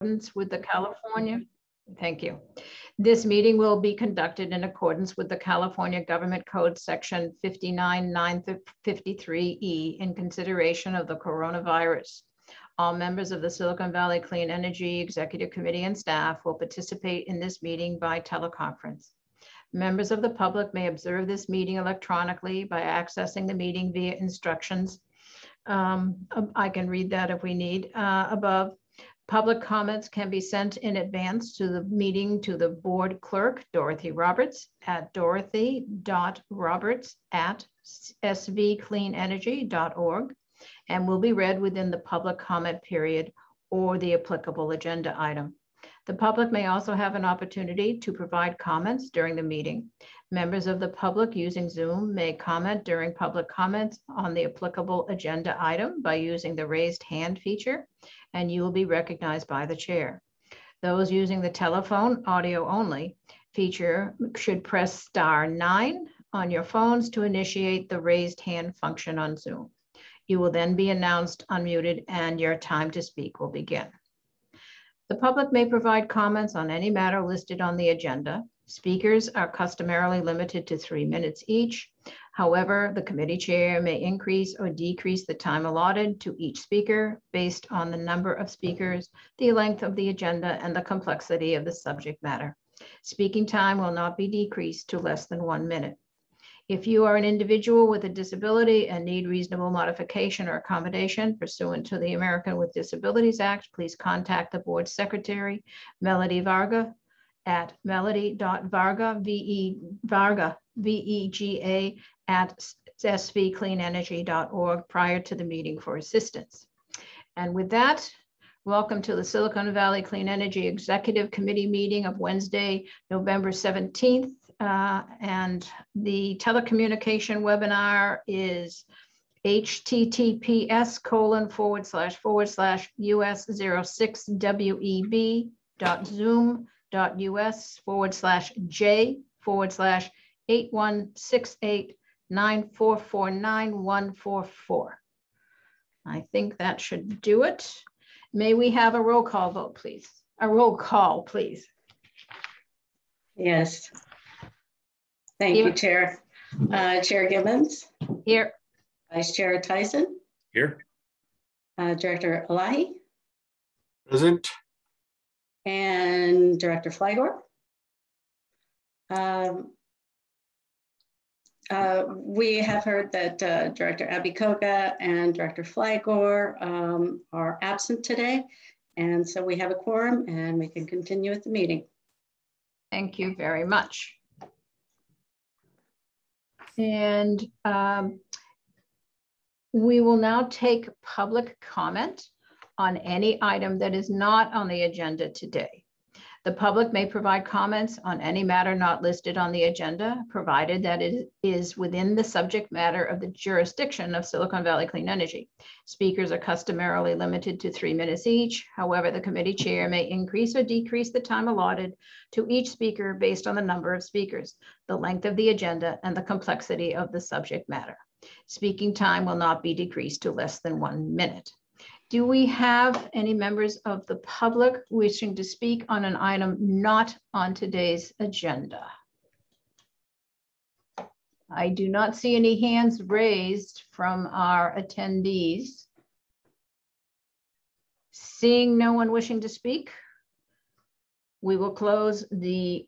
accordance with the California. Thank you. This meeting will be conducted in accordance with the California Government Code Section 59953E in consideration of the coronavirus. All members of the Silicon Valley Clean Energy Executive Committee and staff will participate in this meeting by teleconference. Members of the public may observe this meeting electronically by accessing the meeting via instructions. I can read that if we need above. Public comments can be sent in advance to the meeting to the board clerk, Dorothy Roberts, at dorothy.roberts@svcleanenergy.org, and will be read within the public comment period or the applicable agenda item. The public may also have an opportunity to provide comments during the meeting. Members of the public using Zoom may comment during public comments on the applicable agenda item by using the raised hand feature, and you will be recognized by the chair. Those using the telephone audio only feature should press *9 on your phones to initiate the raised hand function on Zoom. You will then be announced unmuted and your time to speak will begin. The public may provide comments on any matter listed on the agenda. Speakers are customarily limited to 3 minutes each. However, the committee chair may increase or decrease the time allotted to each speaker based on the number of speakers, the length of the agenda, and the complexity of the subject matter. Speaking time will not be decreased to less than 1 minute. If you are an individual with a disability and need reasonable modification or accommodation pursuant to the American with Disabilities Act, please contact the board secretary, Melody Varga, at melody.varga, V-E-G-A, at svcleanenergy.org prior to the meeting for assistance. And with that, welcome to the Silicon Valley Clean Energy Executive Committee meeting of Wednesday, November 17th. And the telecommunication webinar is https://us06web.zoom.us/J//81689449144. I think that should do it. May we have a roll call vote, please? A roll call, please. Yes. Thank you, Chair. Chair Gibbs. Here. Vice Chair Tyson. Here. Director Elahi. Present. And Director Flygore. We have heard that Director Abby Koga and Director Flygore are absent today. And so we have a quorum and we can continue with the meeting. Thank you very much. And we will now take public comment on any item that is not on the agenda today. The public may provide comments on any matter not listed on the agenda, provided that it is within the subject matter of the jurisdiction of Silicon Valley Clean Energy. Speakers are customarily limited to 3 minutes each. However, the committee chair may increase or decrease the time allotted to each speaker based on the number of speakers, the length of the agenda, and the complexity of the subject matter. Speaking time will not be decreased to less than 1 minute. Do we have any members of the public wishing to speak on an item not on today's agenda? I do not see any hands raised from our attendees. Seeing no one wishing to speak, we will close the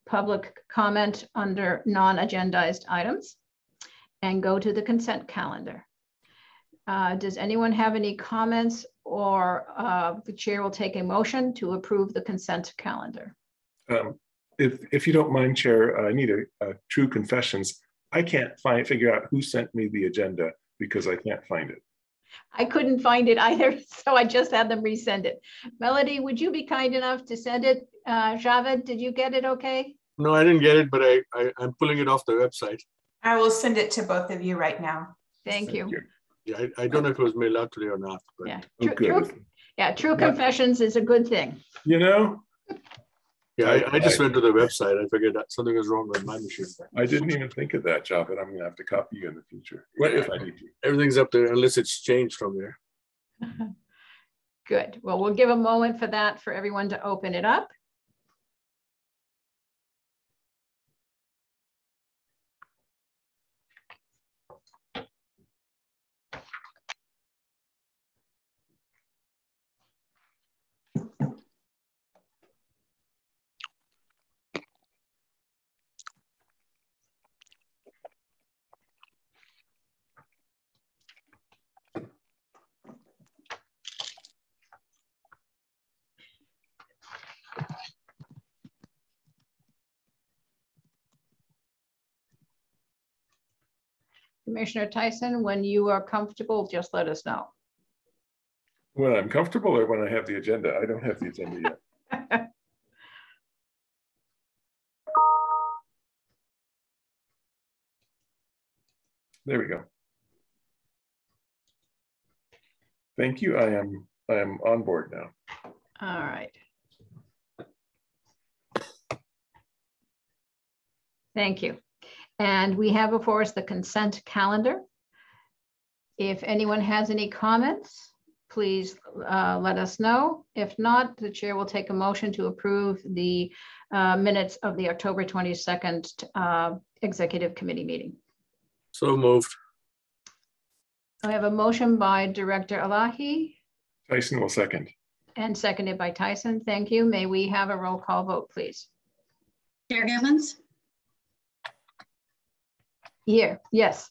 public comment under non-agendized items and go to the consent calendar. Does anyone have any comments, or the chair will take a motion to approve the consent calendar? If you don't mind, Chair, I need a true confessions. I can't figure out who sent me the agenda because I can't find it. I couldn't find it either, so I just had them resend it. Melody, would you be kind enough to send it? Javed, did you get it okay? No, I didn't get it, but I'm pulling it off the website. I will send it to both of you right now. Thank you. Yeah, I don't know if it was mailed out today or not. But. Yeah, true confessions is a good thing. You know? Yeah, I just went to the website. I figured that something was wrong with my machine. I didn't even think of that, Javed. I'm going to have to copy you in the future. Well, if I need to. Everything's up there unless it's changed from there. Good. Well, we'll give a moment for that for everyone to open it up. Commissioner Tyson, when you are comfortable, just let us know. When I'm comfortable or when I have the agenda? I don't have the agenda yet. There we go. Thank you. I am on board now. All right. Thank you. And we have before us the consent calendar. If anyone has any comments, please let us know. If not, the chair will take a motion to approve the minutes of the October 22nd Executive Committee meeting. So moved. I have a motion by Director Elahi Tyson will second. and seconded by Tyson. Thank you. May we have a roll call vote, please? Chair Gibbons, Here, yes.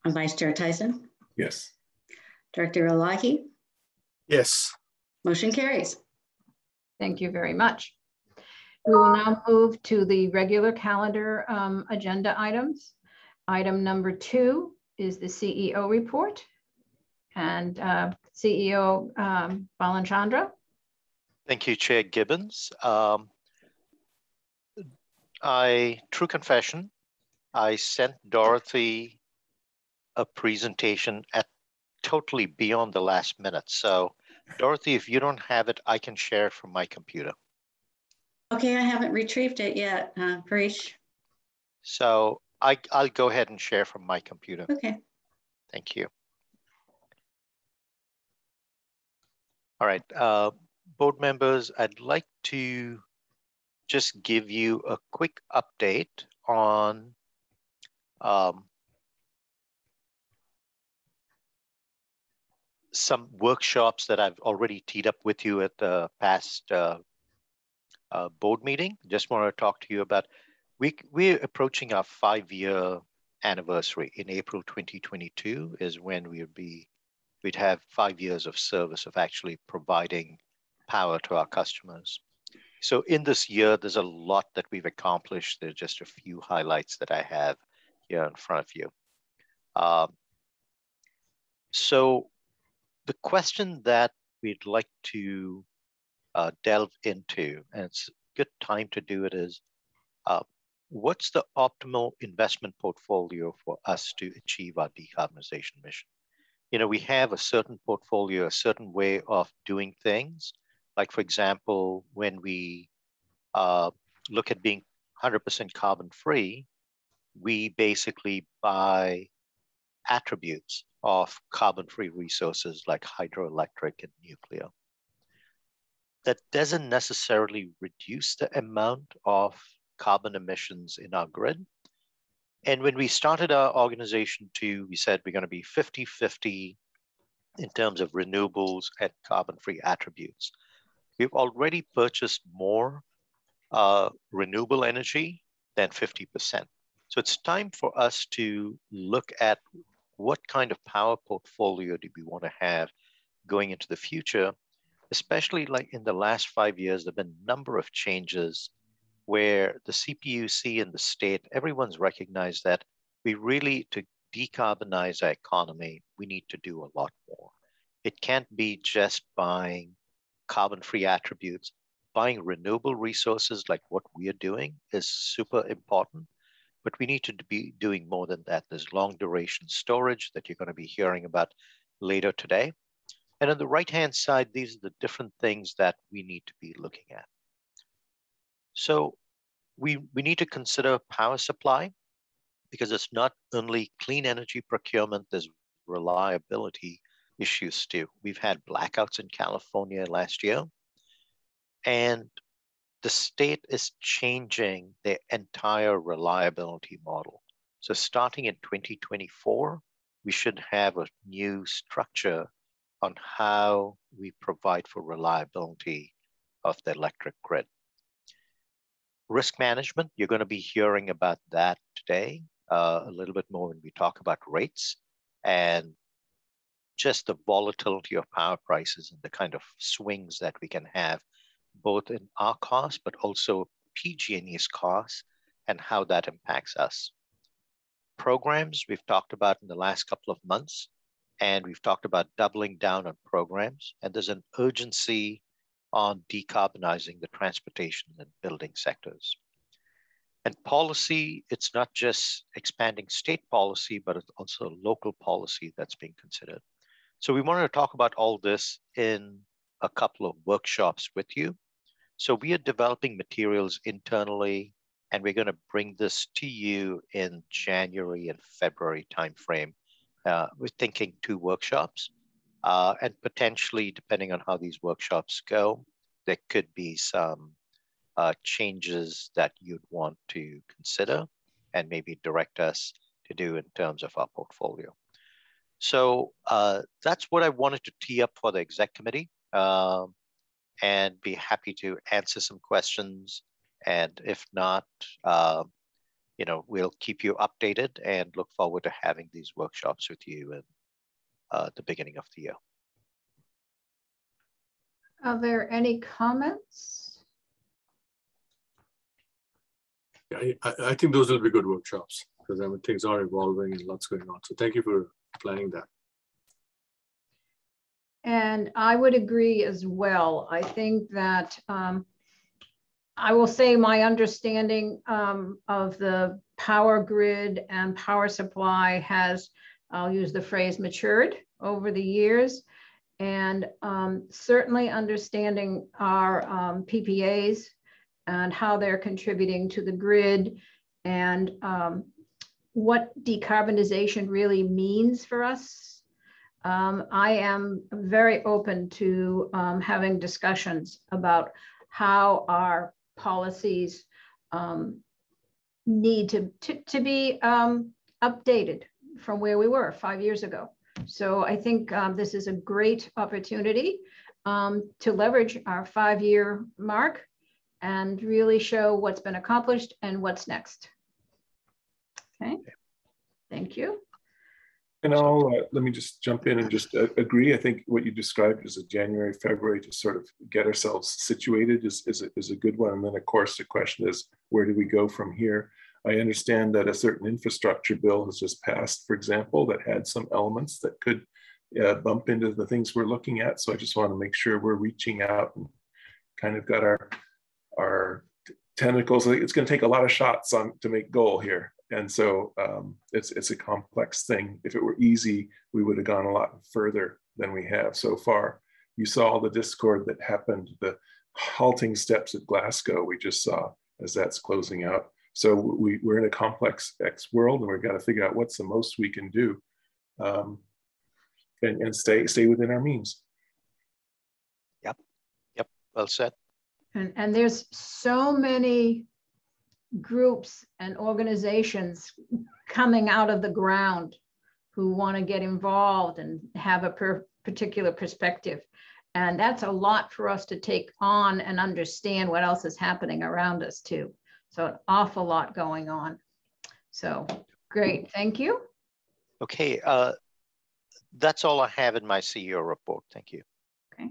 and Vice Chair Tyson, Yes. Director Elahi, Yes. motion carries. Thank you very much. We will now move to the regular calendar agenda items. Item number 2 is the CEO report. And CEO Balachandra. Thank you, Chair Gibbons. True confession, I sent Dorothy a presentation at totally beyond the last minute. So Dorothy, if you don't have it, I can share it from my computer. Okay, I haven't retrieved it yet, Paresh. So I'll go ahead and share from my computer. Okay. Thank you. All right, board members, I'd like to just give you a quick update on some workshops that I've already teed up with you at the past board meeting. Just want to talk to you about, we're approaching our 5-year anniversary. In April 2022 is when we'd have 5 years of service of actually providing power to our customers. So in this year, there's a lot that we've accomplished. There's just a few highlights that I have here in front of you. So the question that we'd like to delve into, and it's a good time to do it, is what's the optimal investment portfolio for us to achieve our decarbonization mission? You know, we have a certain portfolio, a certain way of doing things. Like, for example, when we look at being 100% carbon free, we basically buy attributes of carbon-free resources like hydroelectric and nuclear. That doesn't necessarily reduce the amount of carbon emissions in our grid. And when we started our organization too, we said we're going to be 50-50 in terms of renewables and carbon-free attributes. We've already purchased more renewable energy than 50%. So it's time for us to look at what kind of power portfolio do we want to have going into the future, especially like in the last 5 years, there have been a number of changes where the CPUC and the state, everyone's recognized that we really, to decarbonize our economy, we need to do a lot more. It can't be just buying carbon-free attributes. Buying renewable resources like what we are doing is super important, but we need to be doing more than that. There's long duration storage that you're going to be hearing about later today. And on the right-hand side, these are the different things that we need to be looking at. So we need to consider power supply, because it's not only clean energy procurement, there's reliability issues too. We've had blackouts in California last year, and the state is changing their entire reliability model. So starting in 2024, we should have a new structure on how we provide for reliability of the electric grid. Risk management, you're going to be hearing about that today a little bit more when we talk about rates and just the volatility of power prices and the kind of swings that we can have both in our costs, but also PG&E's costs and how that impacts us. Programs we've talked about in the last couple of months, and we've talked about doubling down on programs, and there's an urgency on decarbonizing the transportation and building sectors. And policy, it's not just expanding state policy, but it's also local policy that's being considered. So we wanted to talk about all this in a couple of workshops with you. So we are developing materials internally, and we're going to bring this to you in January and February timeframe. We're thinking 2 workshops, and potentially, depending on how these workshops go, there could be some changes that you'd want to consider and maybe direct us to do in terms of our portfolio. So that's what I wanted to tee up for the exec committee, and be happy to answer some questions. And if not, you know, we'll keep you updated and look forward to having these workshops with you in the beginning of the year. Are there any comments? I think those will be good workshops because I mean, things are evolving and lots going on. So thank you for planning that. And I would agree as well. I think that I will say my understanding of the power grid and power supply has, I'll use the phrase, matured over the years. And certainly understanding our PPAs and how they're contributing to the grid and what decarbonization really means for us. I am very open to having discussions about how our policies need to be updated from where we were 5 years ago. So I think this is a great opportunity to leverage our 5-year mark and really show what's been accomplished and what's next. Okay, thank you. And I'll let me just jump in and just agree. I think what you described as a January, February to sort of get ourselves situated is a good one. And then of course the question is, where do we go from here? I understand that a certain infrastructure bill has just passed, for example, that had some elements that could bump into the things we're looking at. So I just want to make sure we're reaching out and kind of got our tentacles. It's going to take a lot of shots on to make goal here. And so it's a complex thing. If it were easy, we would have gone a lot further than we have so far. You saw the discord that happened, the halting steps at Glasgow we just saw as that's closing out. So we're in a complex X world, and we've got to figure out what's the most we can do and stay within our means. Yep, well said. And there's so many groups and organizations coming out of the ground who want to get involved and have a particular perspective. And that's a lot for us to take on and understand what else is happening around us too. So an awful lot going on. So great, thank you. Okay, that's all I have in my CEO report. Thank you. Okay.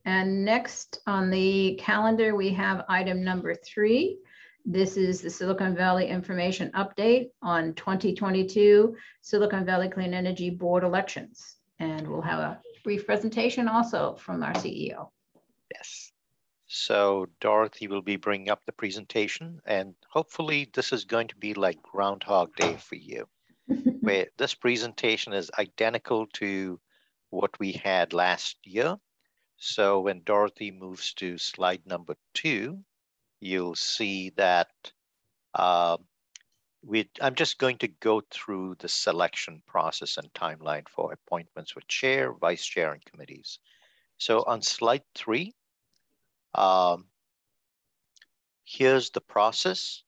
And next on the calendar, we have item number 3. This is the Silicon Valley Information Update on 2022 Silicon Valley Clean Energy Board elections. And we'll have a brief presentation also from our CEO. Yes. So Dorothy will be bringing up the presentation, and hopefully this is going to be like Groundhog Day for you, where this presentation is identical to what we had last year. So when Dorothy moves to slide number 2, you'll see that I'm just going to go through the selection process and timeline for appointments for chair, vice chair, and committees. So on slide 3, here's the process.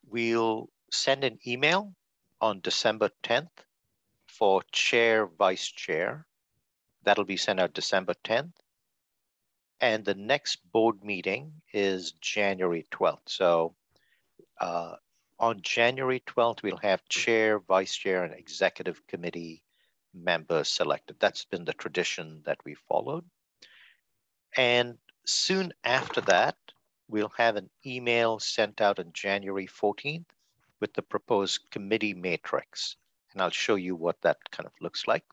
We'll send an email on December 10th for chair, vice chair. That'll be sent out December 10th. And the next board meeting is January 12th. So on January 12th, we'll have chair, vice chair, and executive committee members selected. That's been the tradition that we followed. And soon after that, we'll have an email sent out on January 14th with the proposed committee matrix. And I'll show you what that kind of looks like.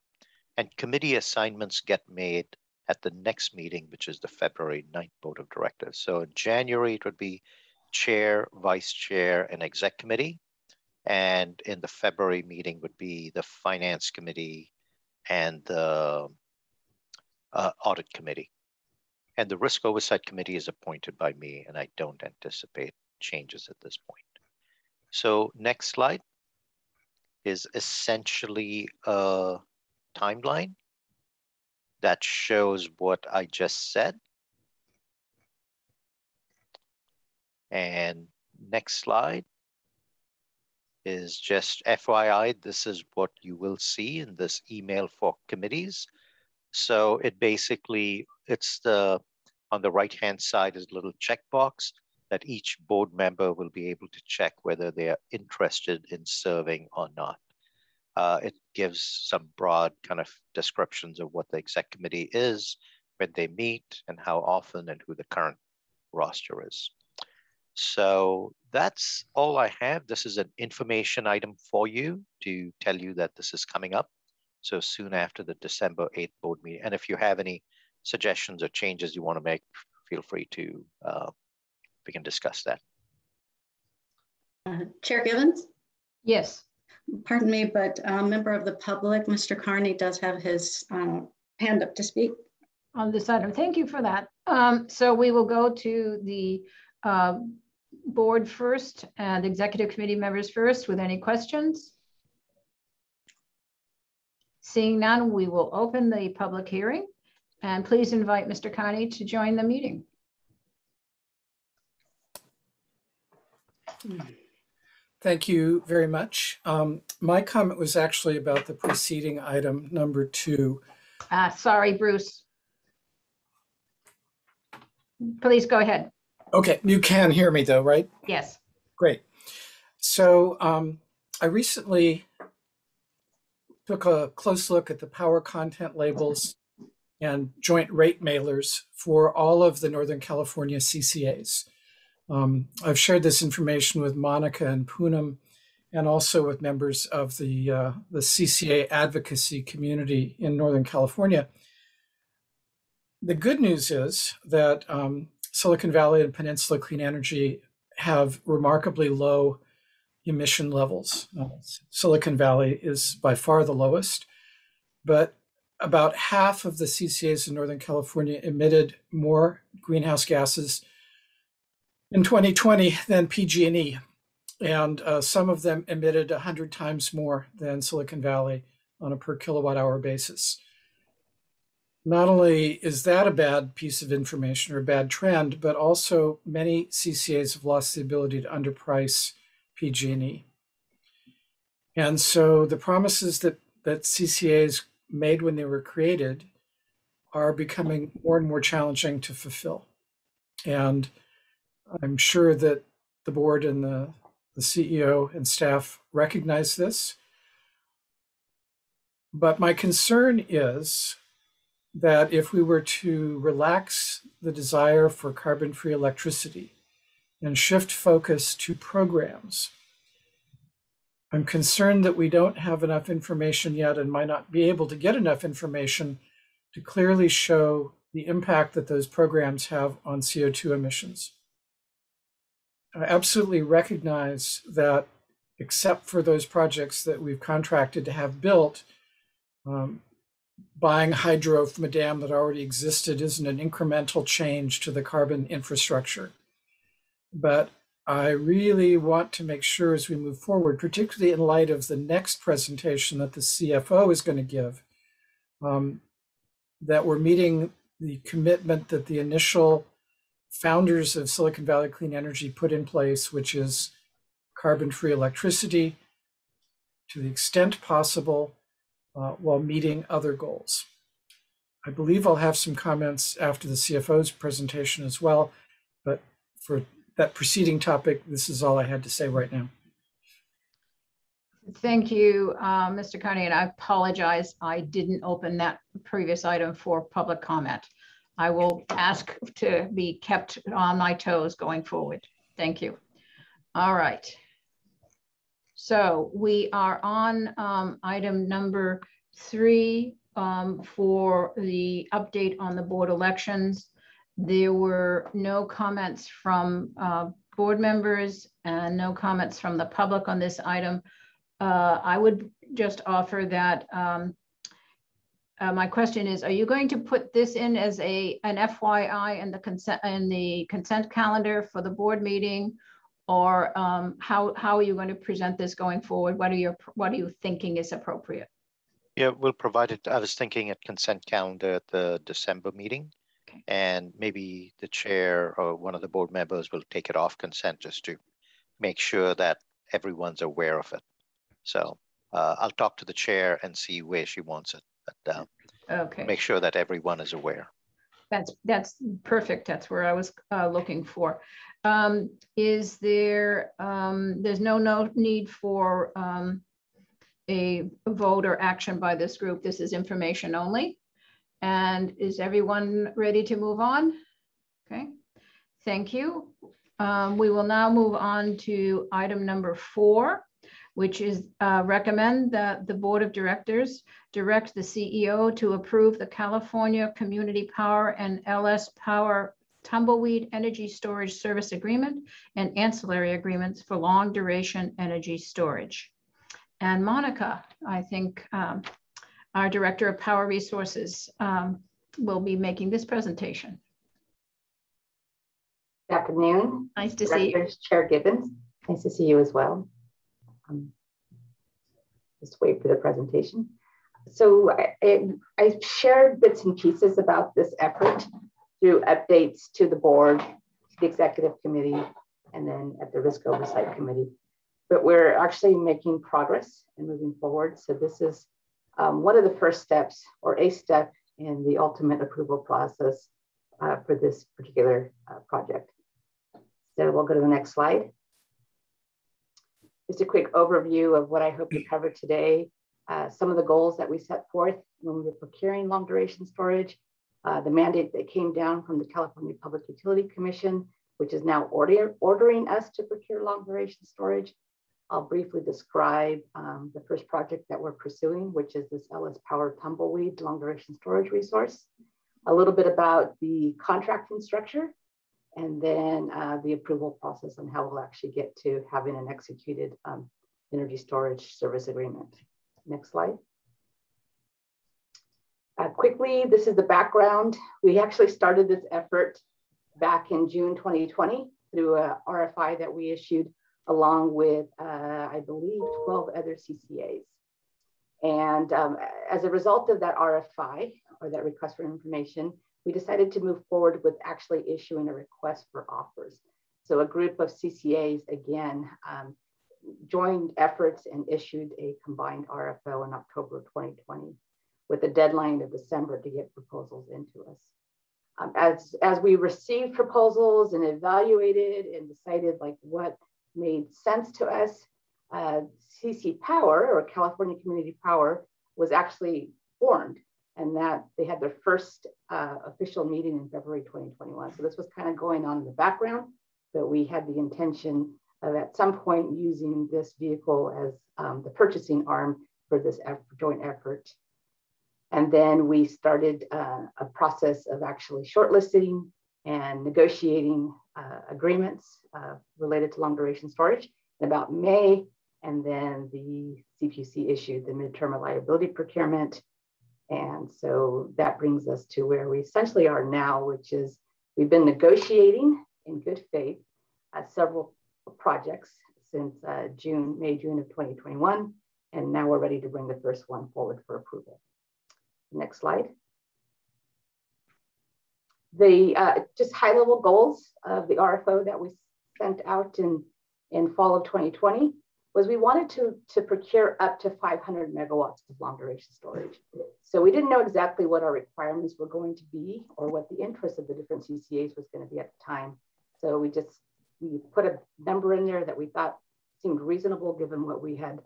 And committee assignments get made at the next meeting, which is the February 9th Board of Directors. So in January, it would be chair, vice chair, and exec committee. And in the February meeting would be the finance committee and the audit committee. And the risk oversight committee is appointed by me, and I don't anticipate changes at this point. So next slide is essentially a timeline that shows what I just said. And next slide is just FYI, this is what you will see in this email for committees. So it basically, on the right-hand side is a little checkbox that each board member will be able to check whether they are interested in serving or not. It gives some broad kind of descriptions of what the exec committee is, when they meet, and how often, and who the current roster is. So that's all I have. This is an information item for you to tell you that this is coming up. So soon after the December 8th board meeting. And if you have any suggestions or changes you want to make, feel free to, we can discuss that. Chair Gibbons? Yes. Pardon me, but a member of the public, Mr. Carney, does have his hand up to speak. On this item, thank you for that. So we will go to the board first and executive committee members first with any questions. Seeing none, we will open the public hearing, and please invite Mr. Carney to join the meeting. Thank you very much. My comment was actually about the preceding item, number 2. Sorry, Bruce. Please go ahead. Okay, you can hear me though, right? Yes. Great. So I recently took a close look at the power content labels and joint rate mailers for all of the Northern California CCAs. I've shared this information with Monica and Poonam, and also with members of the CCA advocacy community in Northern California. The good news is that Silicon Valley and Peninsula Clean Energy have remarkably low emission levels. Silicon Valley is by far the lowest, but about half of the CCAs in Northern California emitted more greenhouse gases in 2020 than PG&E, and some of them emitted 100 times more than Silicon Valley on a per kilowatt hour basis. Not only is that a bad piece of information or a bad trend, but also many CCAs have lost the ability to underprice PG&E. And so the promises that CCAs made when they were created are becoming more and more challenging to fulfill. And I'm sure that the board and the CEO and staff recognize this. But my concern is that if we were to relax the desire for carbon-free electricity and shift focus to programs, I'm concerned that we don't have enough information yet and might not be able to get enough information to clearly show the impact that those programs have on CO2 emissions. I absolutely recognize that except for those projects that we've contracted to have built, buying hydro from a dam that already existed isn't an incremental change to the carbon infrastructure. But I really want to make sure as we move forward, particularly in light of the next presentation that the CFO is going to give, that we're meeting the commitment that the initial founders of Silicon Valley Clean Energy put in place, which is carbon-free electricity to the extent possible while meeting other goals. I believe I'll have some comments after the CFO's presentation as well, but for that preceding topic, this is all I had to say right now. Thank you, Mr. Carney, and I apologize. I didn't open that previous item for public comment. I will ask to be kept on my toes going forward. Thank you. All right. So we are on item number 3 for the update on the board elections. There were no comments from board members and no comments from the public on this item. I would just offer that my question is, are you going to put this in as an FYI in the consent calendar for the board meeting, or how are you going to present this going forward? What are you thinking is appropriate? Yeah, we'll provide it. I was thinking at consent calendar at the December meeting, okay. And maybe the chair or one of the board members will take it off consent just to make sure that everyone's aware of it. So I'll talk to the chair and see where she wants it, but okay. Make sure that everyone is aware. That's perfect. That's where I was looking for. Is there, there's no need for a vote or action by this group. This is information only. And is everyone ready to move on? Okay, thank you. We will now move on to item number 4, which is recommend that the Board of Directors direct the CEO to approve the California Community Power and Ellis Power Tumbleweed Energy Storage Service Agreement and ancillary agreements for long duration energy storage. And Monica, I think our Director of Power Resources will be making this presentation. Good afternoon. Nice to see you. Chair Gibbs, nice to see you as well. Just wait for the presentation. So I shared bits and pieces about this effort through updates to the board, to the executive committee, and then at the risk oversight committee. But we're actually making progress and moving forward. So this is one of the first steps, or a step in the ultimate approval process for this particular project. So we'll go to the next slide. Just a quick overview of what I hope to cover today. Some of the goals that we set forth when we were procuring long duration storage, the mandate that came down from the California Public Utility Commission, which is now ordering us to procure long duration storage. I'll briefly describe the first project that we're pursuing, which is this Ellis Power Tumbleweed long duration storage resource. A little bit about the contracting structure, and then the approval process and how we'll actually get to having an executed energy storage service agreement. Next slide. Quickly, this is the background. We actually started this effort back in June 2020 through a RFI that we issued along with, I believe, 12 other CCAs. And as a result of that RFI, or that request for information, we decided to move forward with actually issuing a request for offers. So a group of CCAs, again, joined efforts and issued a combined RFO in October 2020 with a deadline of December to get proposals into us. As we received proposals and evaluated and decided like what made sense to us, CC Power, or California Community Power, was actually formed, and that they had their first official meeting in February 2021. So this was kind of going on in the background, but we had the intention of at some point using this vehicle as the purchasing arm for this joint effort. And then we started a process of actually shortlisting and negotiating agreements related to long duration storage in about May. And then the CPUC issued the midterm reliability procurement. And so that brings us to where we essentially are now, which is we've been negotiating in good faith several projects since May, June of 2021. And now we're ready to bring the first one forward for approval. Next slide. The just high-level goals of the RFO that we sent out in fall of 2020 was we wanted to procure up to 500 megawatts of long duration storage. So we didn't know exactly what our requirements were going to be or what the interest of the different CCAs was going to be at the time. So we put a number in there that we thought seemed reasonable given what we had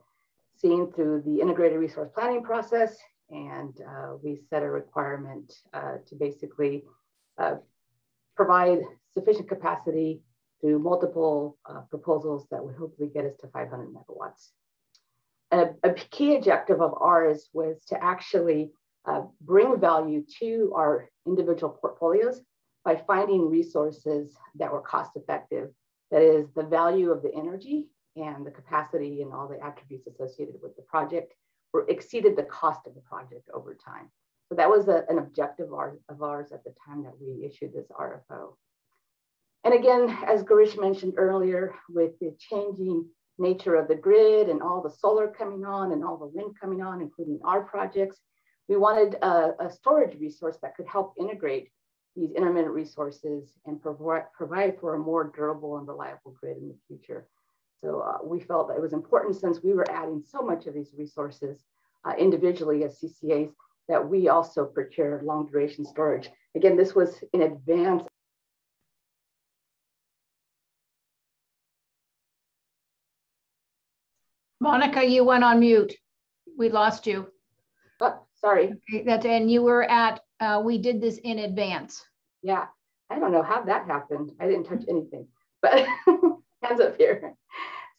seen through the integrated resource planning process. And we set a requirement to basically provide sufficient capacity through multiple proposals that would hopefully get us to 500 megawatts. A key objective of ours was to actually bring value to our individual portfolios by finding resources that were cost effective. That is, the value of the energy and the capacity and all the attributes associated with the project exceeded the cost of the project over time. So that was an objective of ours at the time that we issued this RFO. And again, as Garish mentioned earlier, with the changing nature of the grid and all the solar coming on and all the wind coming on, including our projects, we wanted a storage resource that could help integrate these intermittent resources and provide for a more durable and reliable grid in the future. So we felt that it was important, since we were adding so much of these resources individually as CCAs, that we also procure long duration storage. Again, this was in advance. Monica, you went on mute. We lost you. Oh, sorry. Okay, and you were at, we did this in advance. Yeah, I don't know how that happened. I didn't touch anything, but hands up here.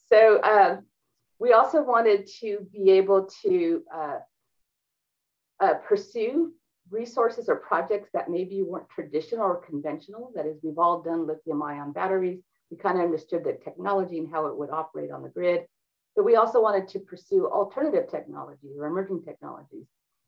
So we also wanted to be able to pursue resources or projects that maybe weren't traditional or conventional. That is, we've all done lithium ion batteries. We kind of understood the technology and how it would operate on the grid. But we also wanted to pursue alternative technologies or emerging technologies.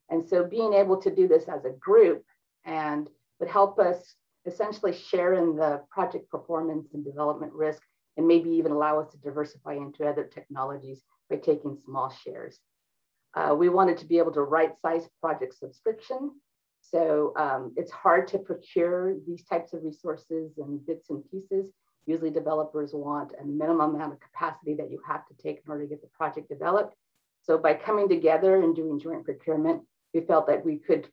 And so being able to do this as a group and would help us essentially share in the project performance and development risk, and maybe even allow us to diversify into other technologies by taking small shares. We wanted to be able to right-size project subscription. So it's hard to procure these types of resources in bits and pieces. Usually developers want a minimum amount of capacity that you have to take in order to get the project developed. So by coming together and doing joint procurement, we felt that we could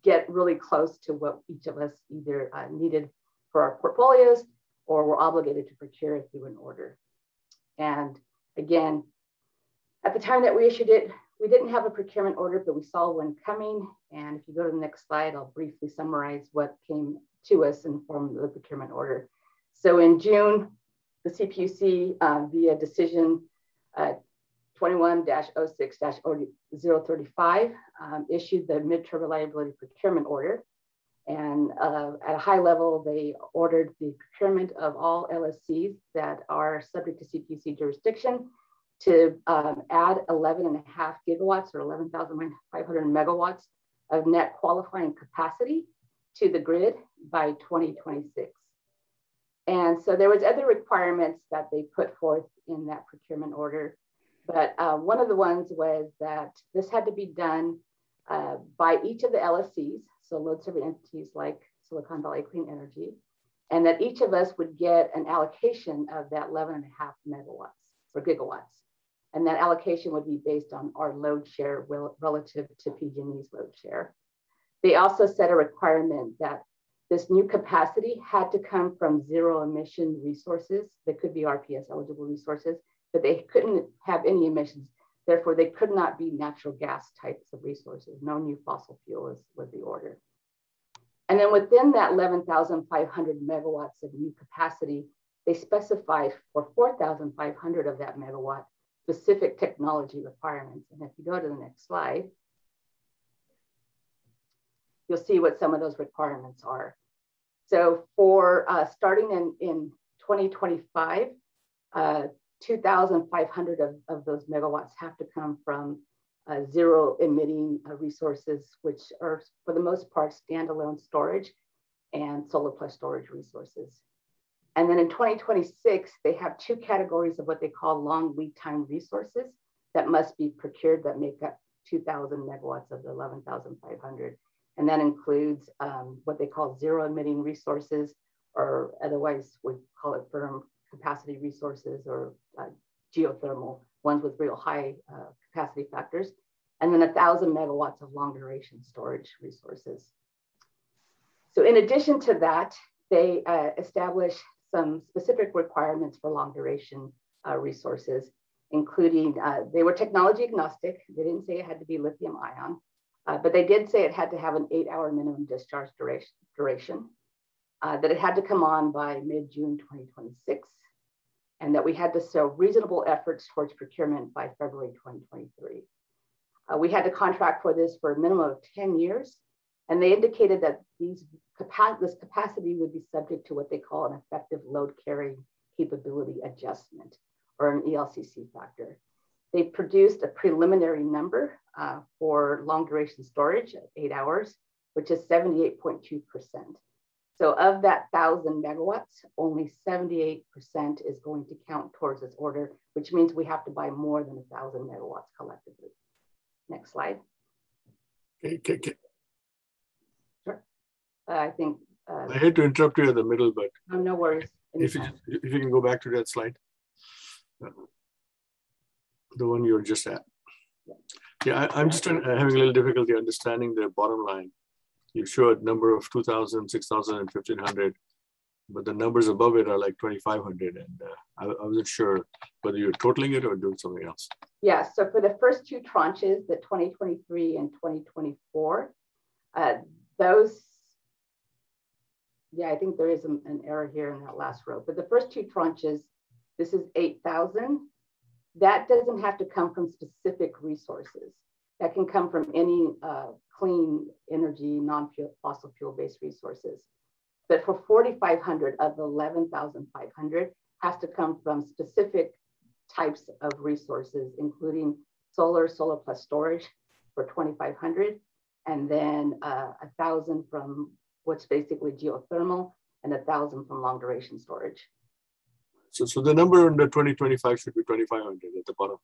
get really close to what each of us either needed for our portfolios or were obligated to procure through an order. And again, at the time that we issued it, we didn't have a procurement order, but we saw one coming. And if you go to the next slide, I'll briefly summarize what came to us in the form of the procurement order. So in June, the CPUC via decision 21-06-035 issued the midterm reliability procurement order. And at a high level, they ordered the procurement of all LSCs that are subject to CPUC jurisdiction to add 11.5 gigawatts or 11,500 megawatts of net qualifying capacity to the grid by 2026. And so there was other requirements that they put forth in that procurement order. But one of the ones was that this had to be done by each of the LSCs, so load serving entities like Silicon Valley Clean Energy, and that each of us would get an allocation of that 11.5 megawatts or gigawatts. And that allocation would be based on our load share relative to PG&E's load share. They also set a requirement that this new capacity had to come from zero emission resources. They could be RPS eligible resources, but they couldn't have any emissions. Therefore, they could not be natural gas types of resources. No new fossil fuel was the order. And then within that 11,500 megawatts of new capacity, they specified for 4,500 of that megawatt specific technology requirements. And if you go to the next slide, you'll see what some of those requirements are. So for starting in 2025, 2,500 of those megawatts have to come from zero emitting resources, which are for the most part standalone storage and solar plus storage resources. And then in 2026, they have two categories of what they call long lead time resources that must be procured that make up 2,000 megawatts of the 11,500. And that includes what they call zero emitting resources, or otherwise we call it firm capacity resources, or geothermal, ones with real high capacity factors. And then 1,000 megawatts of long duration storage resources. So in addition to that, they establish some specific requirements for long duration resources, including, they were technology agnostic. They didn't say it had to be lithium ion, but they did say it had to have an 8-hour minimum discharge duration, that it had to come on by mid-June 2026, and that we had to show reasonable efforts towards procurement by February 2023. We had to contract for this for a minimum of 10 years, and they indicated that this capacity would be subject to what they call an effective load carrying capability adjustment, or an ELCC factor. They produced a preliminary number for long duration storage at 8 hours, which is 78.2%. So of that 1,000 megawatts, only 78% is going to count towards this order, which means we have to buy more than 1,000 megawatts collectively. Next slide. Okay. Sure. I think. I hate to interrupt you in the middle, but oh, no worries. If you can go back to that slide. The one you're just at. Yeah, I'm just having a little difficulty understanding the bottom line. You showed number of 2,000, 6,000, and 1,500, but the numbers above it are like 2,500, and I wasn't sure whether you're totaling it or doing something else. Yeah, so for the first two tranches, the 2023 and 2024, those, yeah, I think there is an error here in that last row, but the first two tranches, this is 8,000. That doesn't have to come from specific resources. That can come from any clean energy, non-fossil fuel-based resources. But for 4,500 of the 11,500 has to come from specific types of resources, including solar plus storage for 2,500, and then 1,000 from what's basically geothermal, and 1,000 from long duration storage. So the number in the 2025 should be 2,500 at the bottom.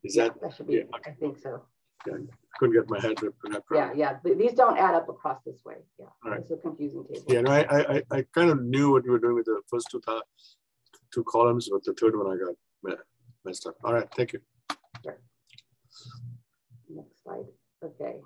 Is that? That should be, yeah, okay. I think so. Yeah, couldn't get my head wrapped around. Yeah. These don't add up across this way. Yeah, right. It's a confusing table. Yeah, no, I kind of knew what you were doing with the first two columns, but the third one I got messed up. All right, thank you. Sure. Next slide. Okay.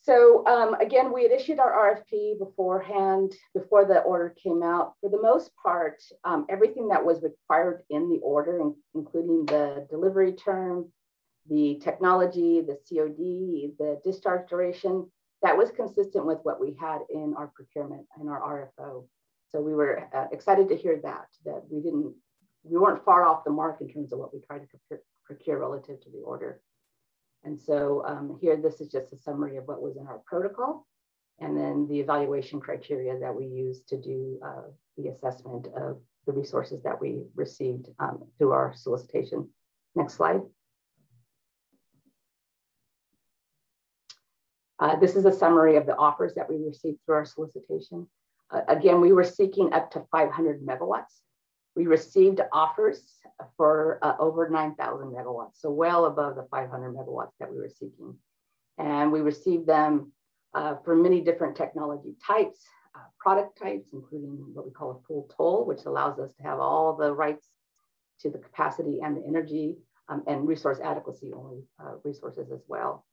So again, we had issued our RFP beforehand, before the order came out. For the most part, everything that was required in the order, including the delivery term, the technology, the COD, the discharge duration, that was consistent with what we had in our procurement and our RFO. So we were excited to hear that we weren't far off the mark in terms of what we tried to procure relative to the order. And so here, this is just a summary of what was in our protocol, and then the evaluation criteria that we used to do the assessment of the resources that we received through our solicitation. Next slide. This is a summary of the offers that we received through our solicitation. Again, we were seeking up to 500 megawatts. We received offers for over 9,000 megawatts, so well above the 500 megawatts that we were seeking. And we received them for many different technology types, product types, including what we call a full toll, which allows us to have all the rights to the capacity and the energy, and resource adequacy only resources as well.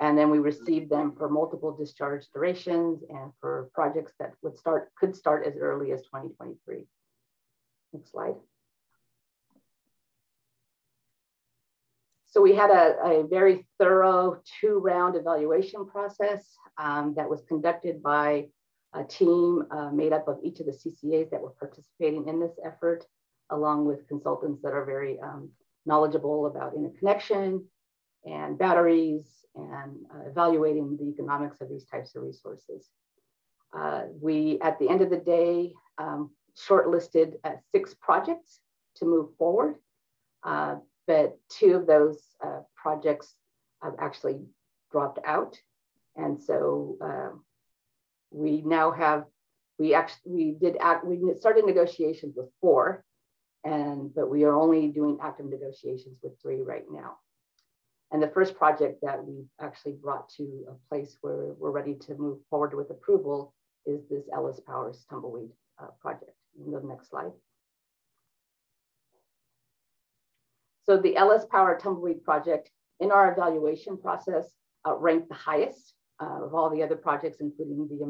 And then we received them for multiple discharge durations and for projects that could start as early as 2023. Next slide. So we had a very thorough 2-round evaluation process that was conducted by a team made up of each of the CCAs that were participating in this effort, along with consultants that are very knowledgeable about interconnection and batteries and evaluating the economics of these types of resources. We, at the end of the day, shortlisted 6 projects to move forward, but 2 of those projects have actually dropped out. And so we now have We started negotiations with 4, but we are only doing active negotiations with 3 right now. And the first project that we've actually brought to a place where we're ready to move forward with approval is this Ellis Power's Tumbleweed project. You can go to the next slide. So the Ellis Power Tumbleweed project in our evaluation process ranked the highest of all the other projects, including the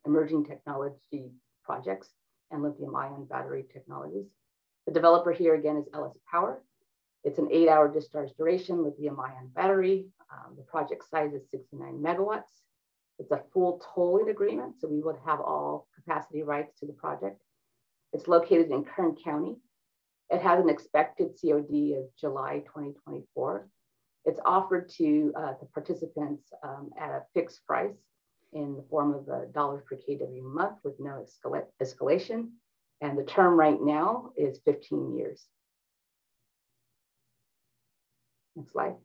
emerging technology projects and lithium-ion battery technologies. The developer here again is Ellis Power. It's an 8-hour discharge duration lithium-ion battery. The project size is 69 megawatts. It's a full tolling agreement, so we would have all capacity rights to the project. It's located in Kern County. It has an expected COD of July 2024. It's offered to the participants at a fixed price in the form of $1 per kW a month with no escalation. And the term right now is 15 years. Next slide.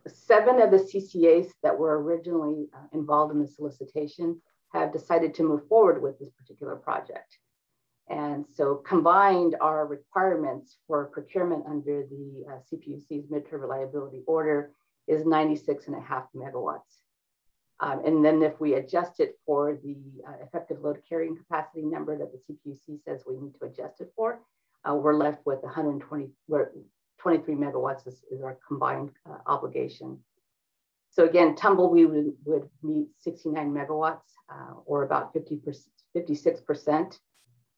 7 of the CCAs that were originally involved in the solicitation have decided to move forward with this particular project. And so combined, our requirements for procurement under the CPUC's midterm reliability order is 96.5 megawatts. And then if we adjust it for the effective load carrying capacity number that the CPUC says we need to adjust it for, we're left with 23 megawatts is our combined obligation. So again, Tumbleweed would meet 69 megawatts or about 56%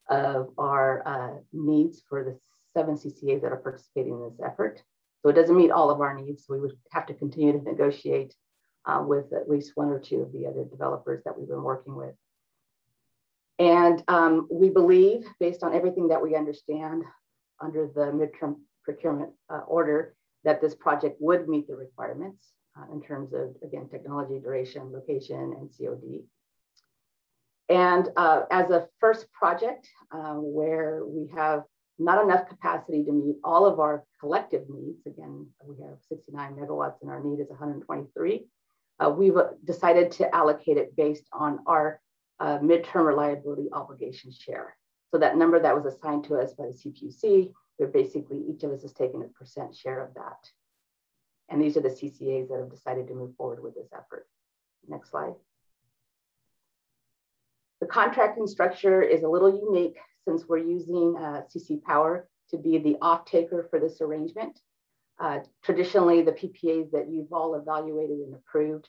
of our needs for the 7 CCAs that are participating in this effort. So it doesn't meet all of our needs. So we would have to continue to negotiate with at least 1 or 2 of the other developers that we've been working with. And we believe, based on everything that we understand under the midterm procurement order, that this project would meet the requirements in terms of, again, technology, duration, location, and COD. And as a first project where we have not enough capacity to meet all of our collective needs, again, we have 69 megawatts and our need is 123, we've decided to allocate it based on our midterm reliability obligation share. So that number that was assigned to us by the CPUC, where basically each of us has taken a % share of that. And these are the CCAs that have decided to move forward with this effort. Next slide. The contracting structure is a little unique since we're using CC Power to be the off-taker for this arrangement. Traditionally, the PPAs that you've all evaluated and approved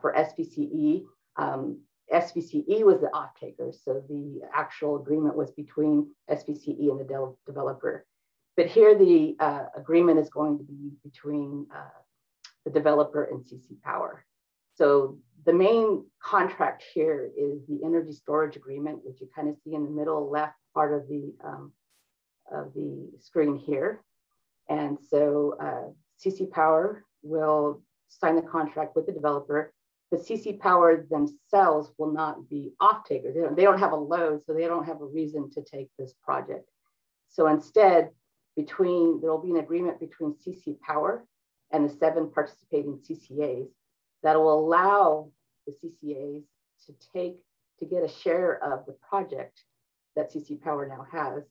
for SVCE, SVCE was the off-taker. So the actual agreement was between SVCE and the developer. But here the agreement is going to be between the developer and CC Power. So the main contract here is the energy storage agreement, which you kind of see in the middle left part of the screen here. And so CC Power will sign the contract with the developer. The CC Power themselves will not be off-takers. They don't have a load, so they don't have a reason to take this project. So instead, there will be an agreement between CC Power and the 7 participating CCAs that will allow the CCAs to get a share of the project that CC Power now has.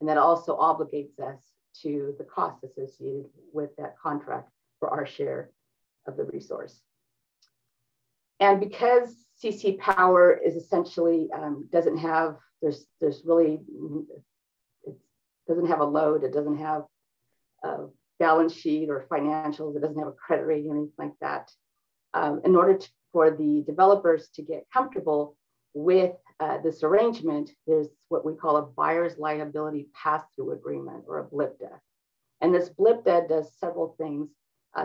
And that also obligates us to the costs associated with that contract for our share of the resource. And because CC Power is essentially doesn't have a load, it doesn't have a balance sheet or financials, it doesn't have a credit rating or anything like that. In order for the developers to get comfortable with this arrangement, there's what we call a buyer's liability pass-through agreement, or a BLIPDA. And this BLIPDA does several things,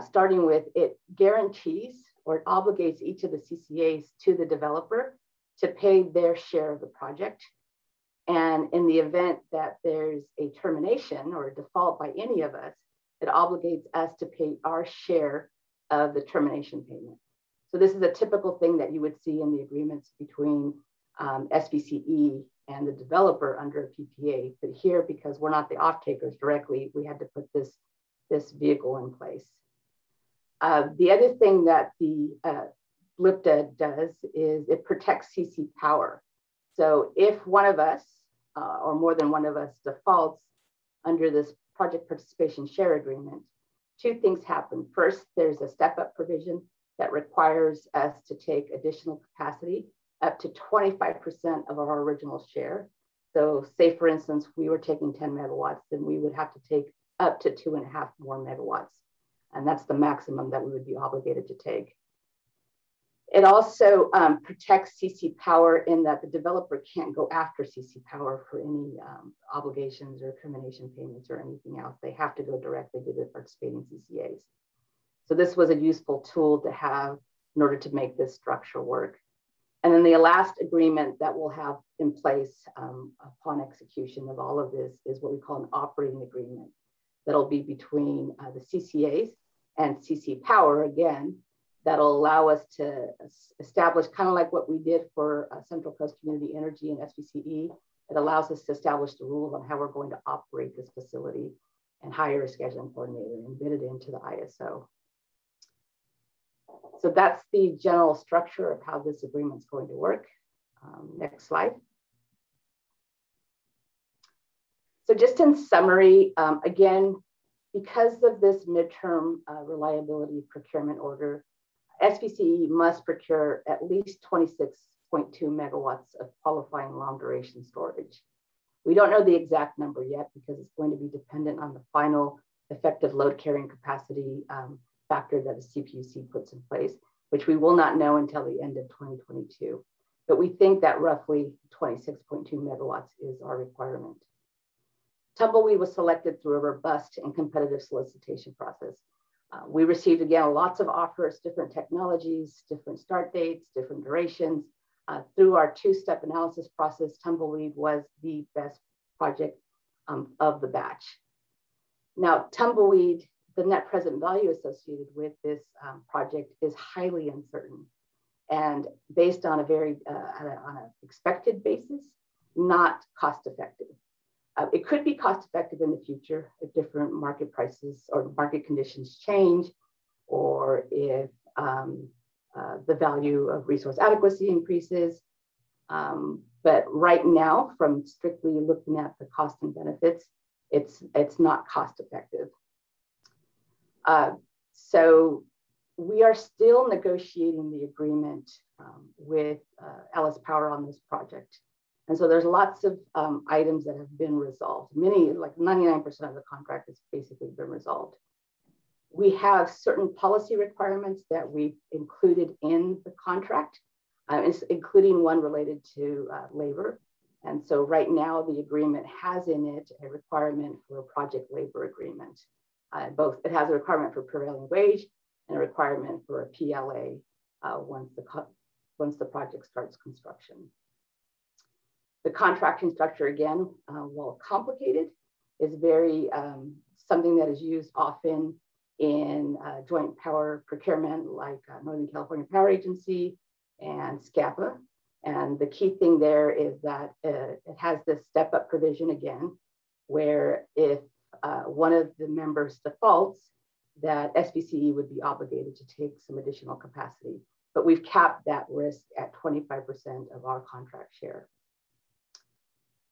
starting with it guarantees or it obligates each of the CCAs to the developer to pay their share of the project. And in the event that there's a termination or a default by any of us, it obligates us to pay our share of the termination payment. So this is a typical thing that you would see in the agreements between SVCE and the developer under a PPA. But here, because we're not the off-takers directly, we had to put this vehicle in place. The other thing that the BLPDA does is it protects CC power. So if one of us or more than one of us defaults under this project participation share agreement, two things happen. First, there's a step-up provision that requires us to take additional capacity up to 25% of our original share. So say, for instance, we were taking 10 megawatts, then we would have to take up to 2.5 more megawatts. And that's the maximum that we would be obligated to take. It also protects CC power in that the developer can't go after CC power for any obligations or termination payments or anything else. They have to go directly to the participating CCAs. So this was a useful tool to have in order to make this structure work. And then the last agreement that we'll have in place upon execution of all of this is what we call an operating agreement. That'll be between the CCAs and CC Power again, that'll allow us to establish kind of like what we did for Central Coast Community Energy and SVCE. It allows us to establish the rules on how we're going to operate this facility and hire a scheduling coordinator and bid it into the ISO. So that's the general structure of how this agreement is going to work. Next slide. So just in summary, again, because of this midterm reliability procurement order, SVCE must procure at least 26.2 megawatts of qualifying long duration storage. We don't know the exact number yet because it's going to be dependent on the final effective load carrying capacity factor that the CPUC puts in place, which we will not know until the end of 2022. But we think that roughly 26.2 megawatts is our requirement. Tumbleweed was selected through a robust and competitive solicitation process. We received, again, lots of offers, different technologies, different start dates, different durations. Through our two-step analysis process, Tumbleweed was the best project of the batch. Now, Tumbleweed, the net present value associated with this project is highly uncertain and based on a very, on an expected basis, not cost effective. It could be cost effective in the future if different market prices or market conditions change, or if the value of resource adequacy increases. But right now, from strictly looking at the cost and benefits, it's not cost effective. So we are still negotiating the agreement with Ellis Power on this project. And so there's lots of items that have been resolved. Many, like 99% of the contract has basically been resolved. We have certain policy requirements that we've included in the contract, including one related to labor. And so right now the agreement has in it a requirement for a project labor agreement. It has a requirement for prevailing wage and a requirement for a PLA once the project starts construction. The contracting structure, again, while complicated, is very something that is used often in joint power procurement like Northern California Power Agency and SCAPA. And the key thing there is that it has this step-up provision again, where if one of the members defaults, that SVCE would be obligated to take some additional capacity. But we've capped that risk at 25% of our contract share.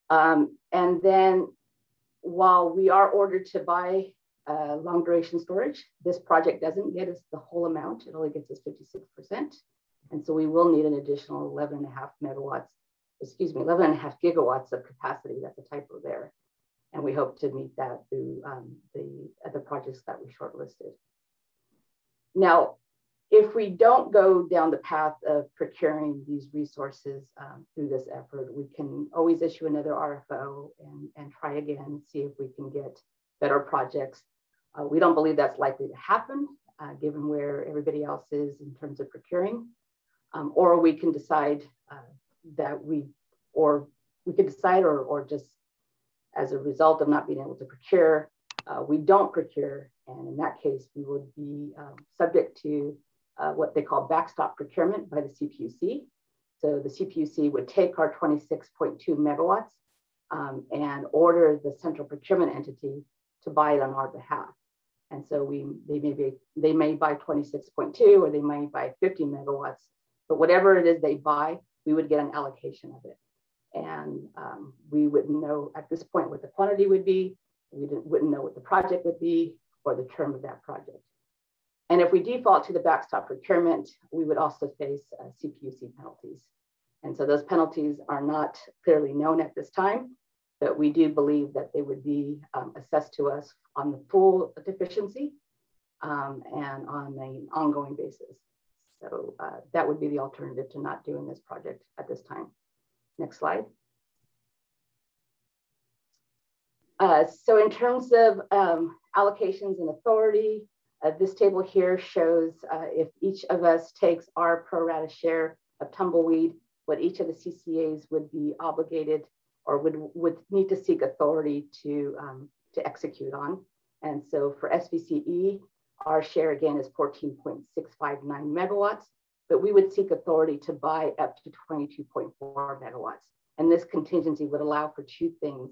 And then while we are ordered to buy long duration storage, this project doesn't get us the whole amount. It only gets us 56%. And so we will need an additional 11.5 gigawatts of capacity. That's a typo there. And we hope to meet that through the other projects that we shortlisted. Now, if we don't go down the path of procuring these resources through this effort, we can always issue another RFO and try again and see if we can get better projects. We don't believe that's likely to happen, given where everybody else is in terms of procuring. Or we can decide or just as a result of not being able to procure, we don't procure. And in that case, we would be subject to what they call backstop procurement by the CPUC. So the CPUC would take our 26.2 megawatts and order the central procurement entity to buy it on our behalf. And so they may buy 26.2 or they might buy 50 megawatts, but whatever it is they buy, we would get an allocation of it. And we wouldn't know at this point what the quantity would be. We wouldn't know what the project would be or the term of that project. And if we default to the backstop procurement, we would also face CPUC penalties. And so those penalties are not clearly known at this time, but we do believe that they would be assessed to us on the full deficiency and on an ongoing basis. So that would be the alternative to not doing this project at this time. Next slide. So in terms of allocations and authority, this table here shows if each of us takes our pro rata share of Tumbleweed, what each of the CCAs would be obligated or would need to seek authority to execute on. And so for SVCE, our share again is 14.659 megawatts, but we would seek authority to buy up to 22.4 megawatts. And this contingency would allow for two things.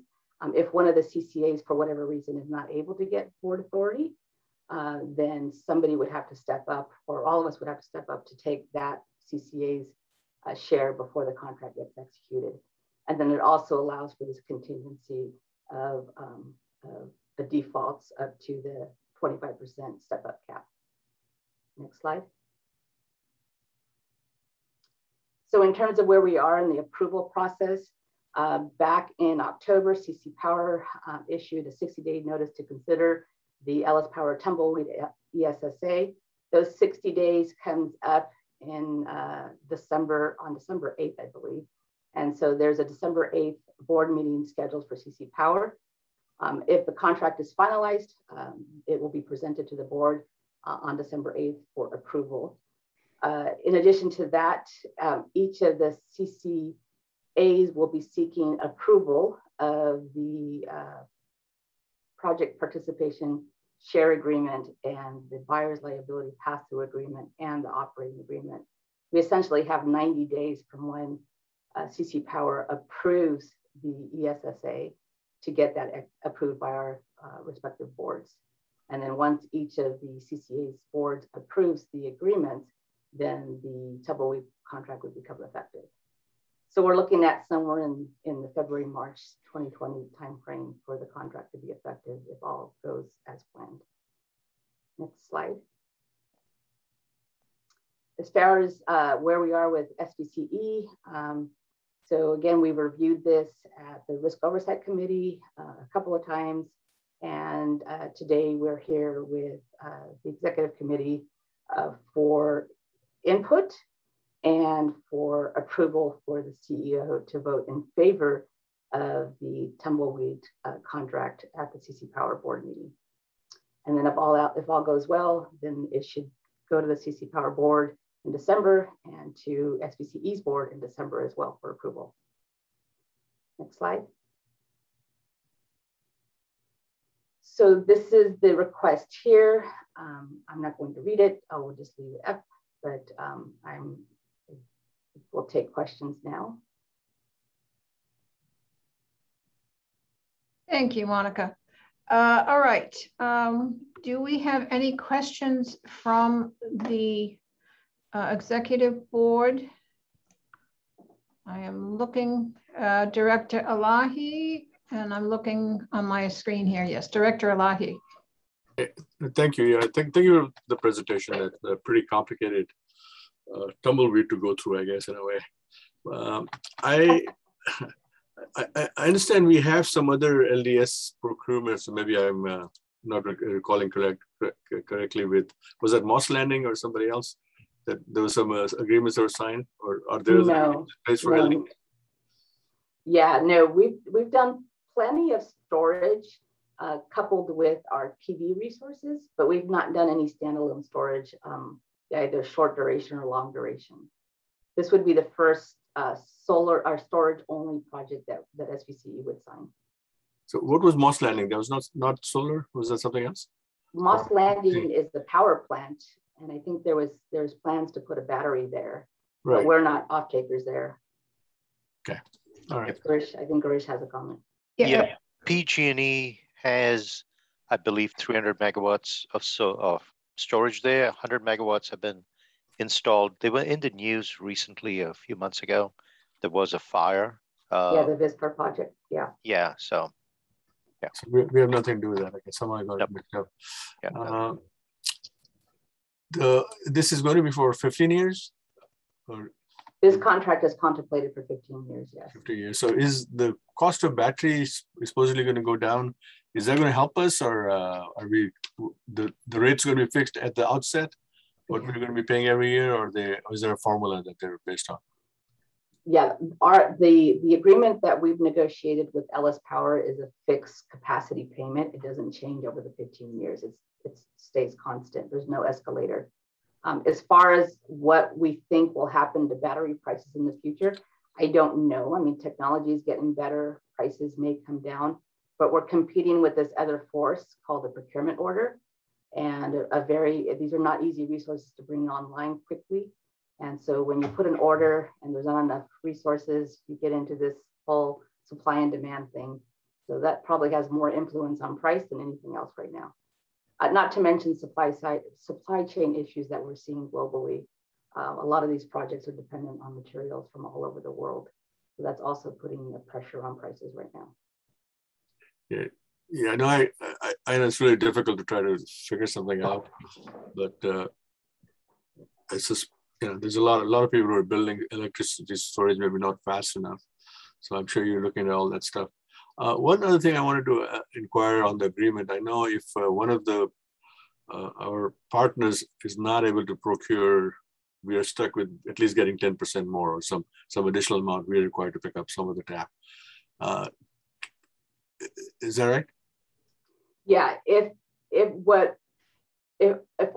If one of the CCAs, for whatever reason, is not able to get board authority, then somebody would have to step up, or all of us would have to step up to take that CCA's share before the contract gets executed. And then it also allows for this contingency of the defaults up to the 25% step up cap. Next slide. So in terms of where we are in the approval process, back in October, CC Power issued a 60-day notice to consider the Ellis Power Tumbleweed ESSA. Those 60 days comes up in December 8th, I believe. And so there's a December 8th board meeting scheduled for CC Power. If the contract is finalized, it will be presented to the board on December 8th for approval. In addition to that, each of the CCAs will be seeking approval of the project participation share agreement and the buyer's liability pass-through agreement and the operating agreement. We essentially have 90 days from when CC Power approves the ESSA to get that approved by our respective boards. And then once each of the CCA's boards approves the agreement, then the Tumbleweed contract would become effective. So we're looking at somewhere in the February, March 2020 timeframe for the contract to be effective if all goes as planned. Next slide. As far as where we are with SVCE, so again, we reviewed this at the Risk Oversight Committee a couple of times. And today we're here with the Executive Committee for input and for approval for the CEO to vote in favor of the Tumbleweed contract at the CC Power board meeting. And then if all goes well, then it should go to the CC Power board in December and to SVCE's board in December as well for approval. Next slide. So this is the request here. I'm not going to read it. I will just leave it up, but we'll take questions now. Thank you, Monica. All right. Do we have any questions from the executive board? I am looking, Director Elahi, and I'm looking on my screen here. Yes, Director Elahi. Thank you. Yeah, thank you for the presentation. It's a pretty complicated tumbleweed to go through, I guess, in a way. I understand we have some other LDS procurement, so maybe I'm not recalling correctly with, was that Moss Landing or somebody else? That there was some agreements that were signed, or are there no, place for no. Yeah, no, we've done plenty of storage coupled with our PV resources, but we've not done any standalone storage, either short duration or long duration. This would be the first solar or storage only project that SVCE would sign. So what was Moss Landing? That was not solar? Was that something else? Moss Landing is the power plant. And I think there's plans to put a battery there, right. But we're not off takers there. Okay, all right. I think Garish has a comment. Yeah. PG&E has I believe 300 megawatts of storage there. 100 megawatts have been installed. They were in the news recently, a few months ago. There was a fire. Yeah, the Visper project. Yeah. Yeah. So, yeah. So we have nothing to do with that. I guess someone got it mixed up. Yeah. This is going to be for 15 years? Or this contract is contemplated for 15 years, yes. 50 years. So is the cost of batteries supposedly going to go down? Is that going to help us, or are the rates going to be fixed at the outset? What we're going to be paying every year, or is there a formula that they're based on? Yeah, the agreement that we've negotiated with Ellis Power is a fixed capacity payment. It doesn't change over the 15 years. It stays constant. There's no escalator. As far as what we think will happen to battery prices in the future, I don't know. I mean, technology is getting better. Prices may come down, but we're competing with this other force called the procurement order. And these are not easy resources to bring online quickly. And so when you put an order and there's not enough resources, you get into this whole supply and demand thing. So that probably has more influence on price than anything else right now. Not to mention supply chain issues that we're seeing globally. A lot of these projects are dependent on materials from all over the world. So that's also putting the pressure on prices right now. Yeah, no, I know it's really difficult to try to figure something out, but it's just, there's a lot of people who are building electricity storage, maybe not fast enough. So I'm sure you're looking at all that stuff. One other thing I wanted to inquire on the agreement. I know if one of our partners is not able to procure, we are stuck with at least getting 10% more, or some additional amount we're required to pick up some of the tap. Is that right? Yeah, if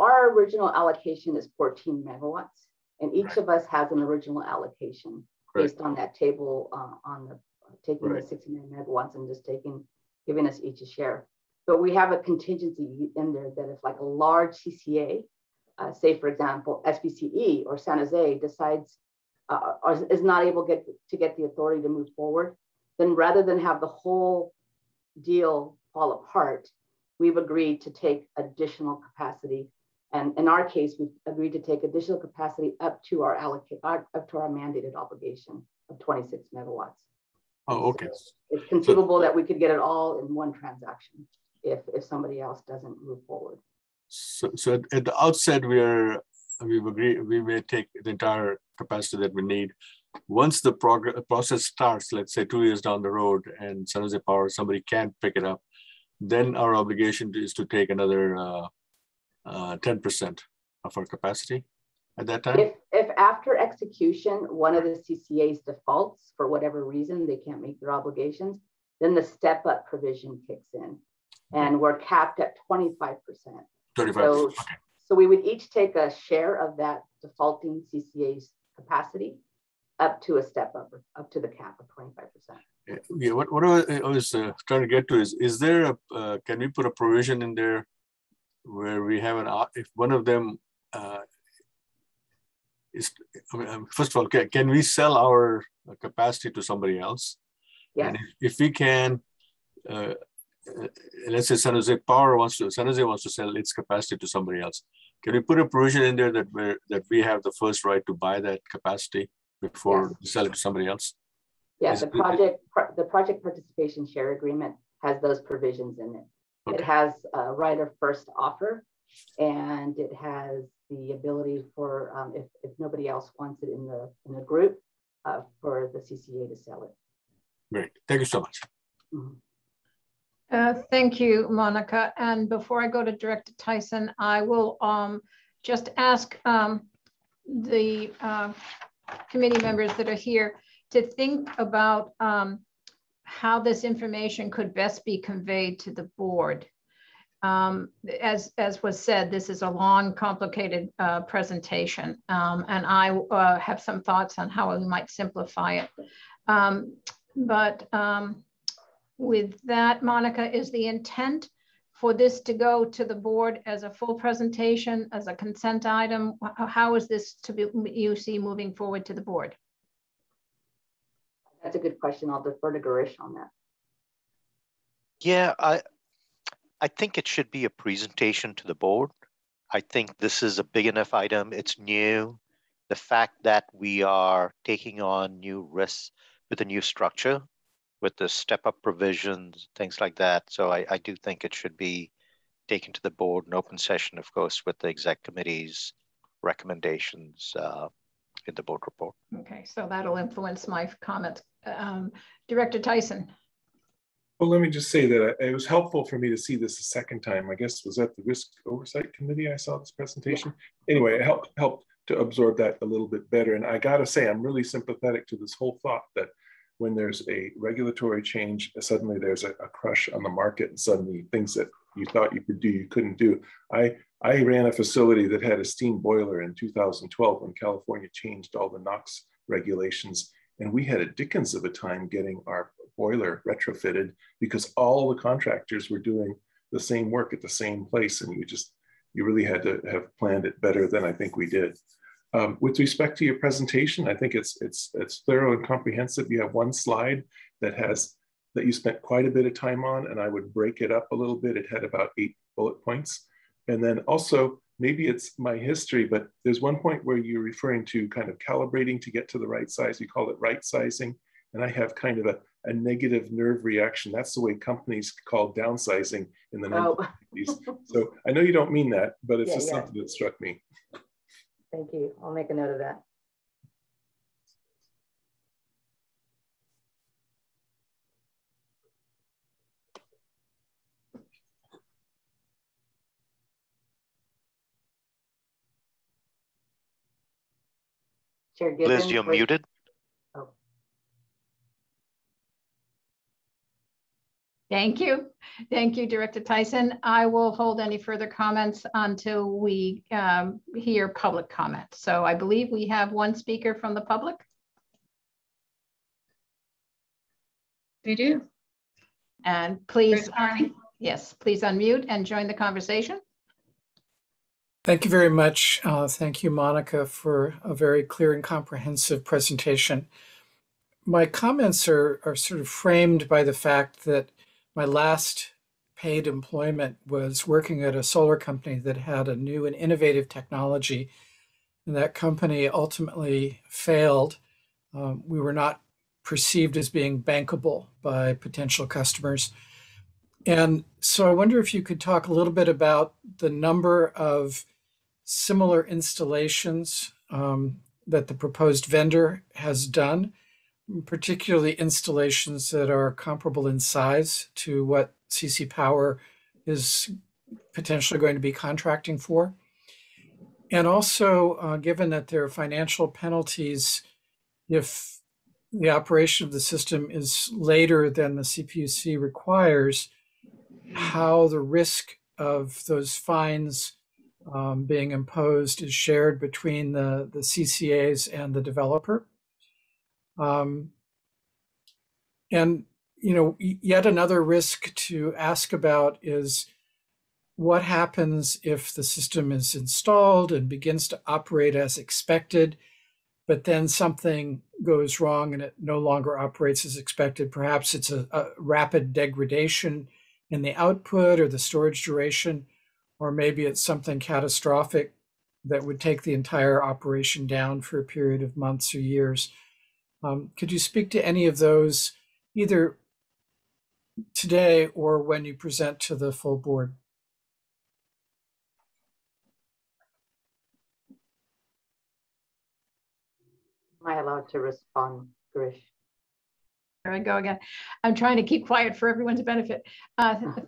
our original allocation is 14 megawatts, and each of us has an original allocation based on that table taking the 69 megawatts and just giving us each a share. But we have a contingency in there that if like a large CCA, say for example, SVCE or San Jose decides is not able to get the authority to move forward, then rather than have the whole deal fall apart, we've agreed to take additional capacity. And in our case, we've agreed to take additional capacity up to our mandated obligation of 26 megawatts. Oh, okay. So it's conceivable that we could get it all in one transaction if somebody else doesn't move forward. So at the outset, we've agreed we may take the entire capacity that we need. Once the process starts, let's say 2 years down the road, and San Jose Power, somebody can't pick it up, then our obligation is to take another 10% of our capacity at that time? If after execution, one of the CCAs defaults for whatever reason, they can't meet their obligations, then the step-up provision kicks in. And we're capped at 25%. 35%. So we would each take a share of that defaulting CCA's capacity up to a step-up, up to the cap of 25%. Yeah, what I was trying to get to is there can we put a provision in there where we have if one of them first of all, can we sell our capacity to somebody else? Yes. And if we can, let's say San Jose wants to sell its capacity to somebody else. Can we put a provision in there that we have the first right to buy that capacity before we sell it to somebody else? Yeah, the project participation share agreement has those provisions in it. Okay. It has a right of first offer, and it has the ability for if nobody else wants it in the group, for the CCA to sell it. Great, thank you so much. Mm-hmm. Thank you, Monica. And before I go to Director Tyson, I will just ask the committee members that are here to think about how this information could best be conveyed to the board. As was said, this is a long, complicated presentation, and I have some thoughts on how we might simplify it. With that, Monica, is the intent for this to go to the board as a full presentation, as a consent item? How is this to be, you see, moving forward to the board? That's a good question. I'll defer to Garish on that. Yeah, I think it should be a presentation to the board. I think this is a big enough item. It's new. The fact that we are taking on new risks with a new structure, with the step-up provisions, things like that. So I do think it should be taken to the board in open session, of course, with the exec committee's recommendations in the board report. Okay, so that'll influence my comments. Director Tyson. Well, let me just say that it was helpful for me to see this a second time. I guess was at the Risk Oversight Committee I saw this presentation. Yeah. Anyway, it helped to absorb that a little bit better. And I gotta say, I'm really sympathetic to this whole thought that when there's a regulatory change, suddenly there's a crush on the market, and suddenly things that you thought you could do, you couldn't do. I ran a facility that had a steam boiler in 2012 when California changed all the NOx regulations. And we had a dickens of a time getting our boiler retrofitted because all the contractors were doing the same work at the same place. And you really had to have planned it better than I think we did. With respect to your presentation, I think it's thorough and comprehensive. You have one slide that you spent quite a bit of time on, and I would break it up a little bit. It had about 8 bullet points. And then also, maybe it's my history, but there's one point where you're referring to kind of calibrating to get to the right size. You call it right sizing. And I have kind of a negative nerve reaction. That's the way companies call downsizing in the 1950s. So I know you don't mean that, but it's just something that struck me. Thank you. I'll make a note of that. Chair Gibbs, Liz, you're muted. Oh. Thank you. Thank you, Director Tyson. I will hold any further comments until we hear public comment. So I believe we have one speaker from the public. We do. And please, yes, please unmute and join the conversation. Thank you very much. Thank you, Monica, for a very clear and comprehensive presentation. My comments are sort of framed by the fact that my last paid employment was working at a solar company that had a new and innovative technology, and that company ultimately failed. We were not perceived as being bankable by potential customers. And so I wonder if you could talk a little bit about the number of similar installations that the proposed vendor has done, particularly installations that are comparable in size to what CC Power is potentially going to be contracting for. And also, given that there are financial penalties if the operation of the system is later than the CPUC requires, how the risk of those fines being imposed is shared between the CCAs and the developer. And, you know, yet another risk to ask about is what happens if the system is installed and begins to operate as expected, but then something goes wrong and it no longer operates as expected. Perhaps it's a rapid degradation in the output or the storage duration, or maybe it's something catastrophic that would take the entire operation down for a period of months or years. Could you speak to any of those, either today or when you present to the full board? Am I allowed to respond, Girish? There I go again. I'm trying to keep quiet for everyone's benefit.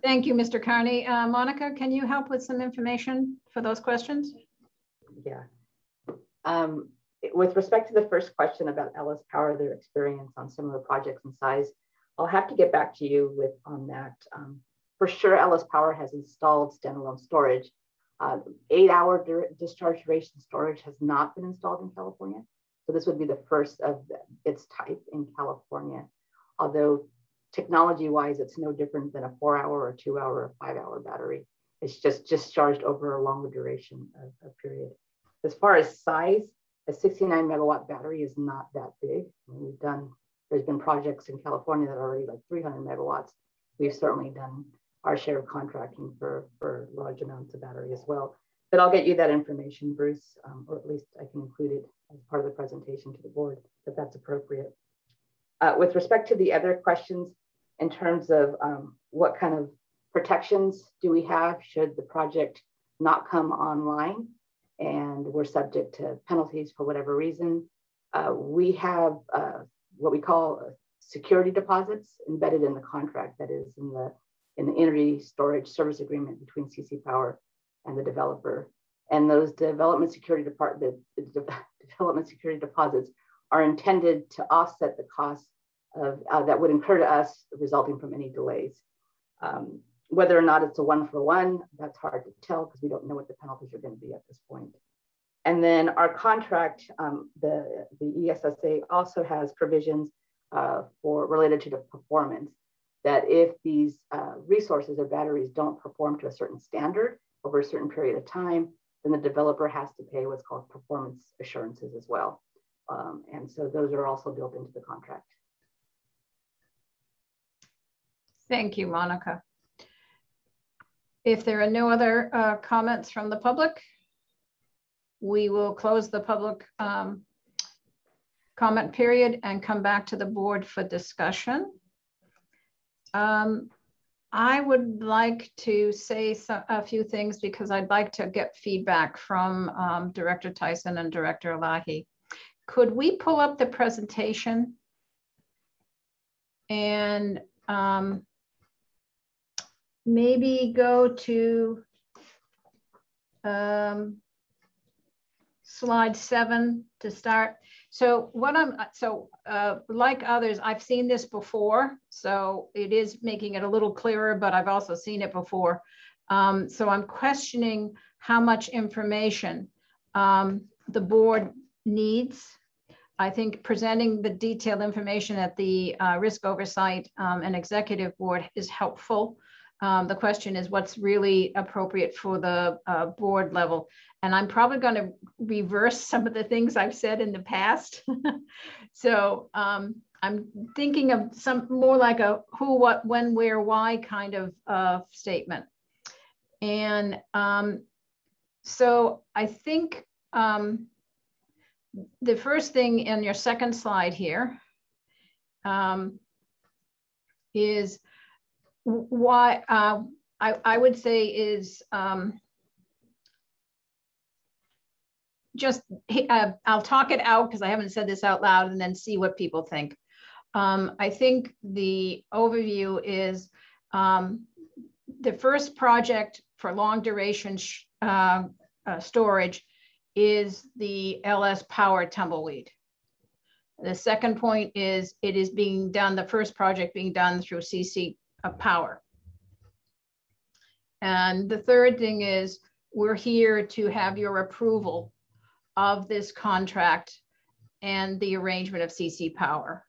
Thank you, Mr. Carney. Monica, can you help with some information for those questions? Yeah. With respect to the first question about Ellis Power, their experience on similar projects and size, I'll have to get back to you on that. For sure, Ellis Power has installed standalone storage. 8-hour discharge duration storage has not been installed in California. So this would be the first of its type in California. Although technology-wise, it's no different than a 4-hour or 2-hour or 5-hour battery. It's just discharged over a longer duration of period. As far as size, a 69 megawatt battery is not that big. There's been projects in California that are already like 300 megawatts. We've certainly done our share of contracting for large amounts of battery as well. But I'll get you that information, Bruce, or at least I can include it as part of the presentation to the board, if that's appropriate. With respect to the other questions, in terms of what kind of protections do we have should the project not come online and we're subject to penalties for whatever reason, we have what we call security deposits embedded in the contract, that is in the energy storage service agreement between CC Power and the developer. And those development security deposits are intended to offset the costs of that would incur to us resulting from any delays. Whether or not it's a 1-for-1, that's hard to tell because we don't know what the penalties are going to be at this point. And then our contract, the ESSA also has provisions related to the performance, that if these resources or batteries don't perform to a certain standard over a certain period of time, then the developer has to pay what's called performance assurances as well. And so those are also built into the contract. Thank you, Monica. If there are no other comments from the public, we will close the public comment period and come back to the board for discussion. I would like to say a few things because I'd like to get feedback from Director Tyson and Director Elahi. Could we pull up the presentation and maybe go to slide 7 to start? So what like others, I've seen this before, so it is making it a little clearer, but I've also seen it before. So I'm questioning how much information the board needs. I think presenting the detailed information at the risk oversight and executive board is helpful. The question is what's really appropriate for the board level. And I'm probably going to reverse some of the things I've said in the past. So I'm thinking of some more like a who, what, when, where, why kind of statement. And so I think the first thing in your second slide here is why I would say is just, I'll talk it out because I haven't said this out loud and then see what people think. I think the overview is the first project for long duration storage is the Ellis Power Tumbleweed. The second point is it is being done, the first project being done through CC Power. And the third thing is we're here to have your approval of this contract and the arrangement of CC Power.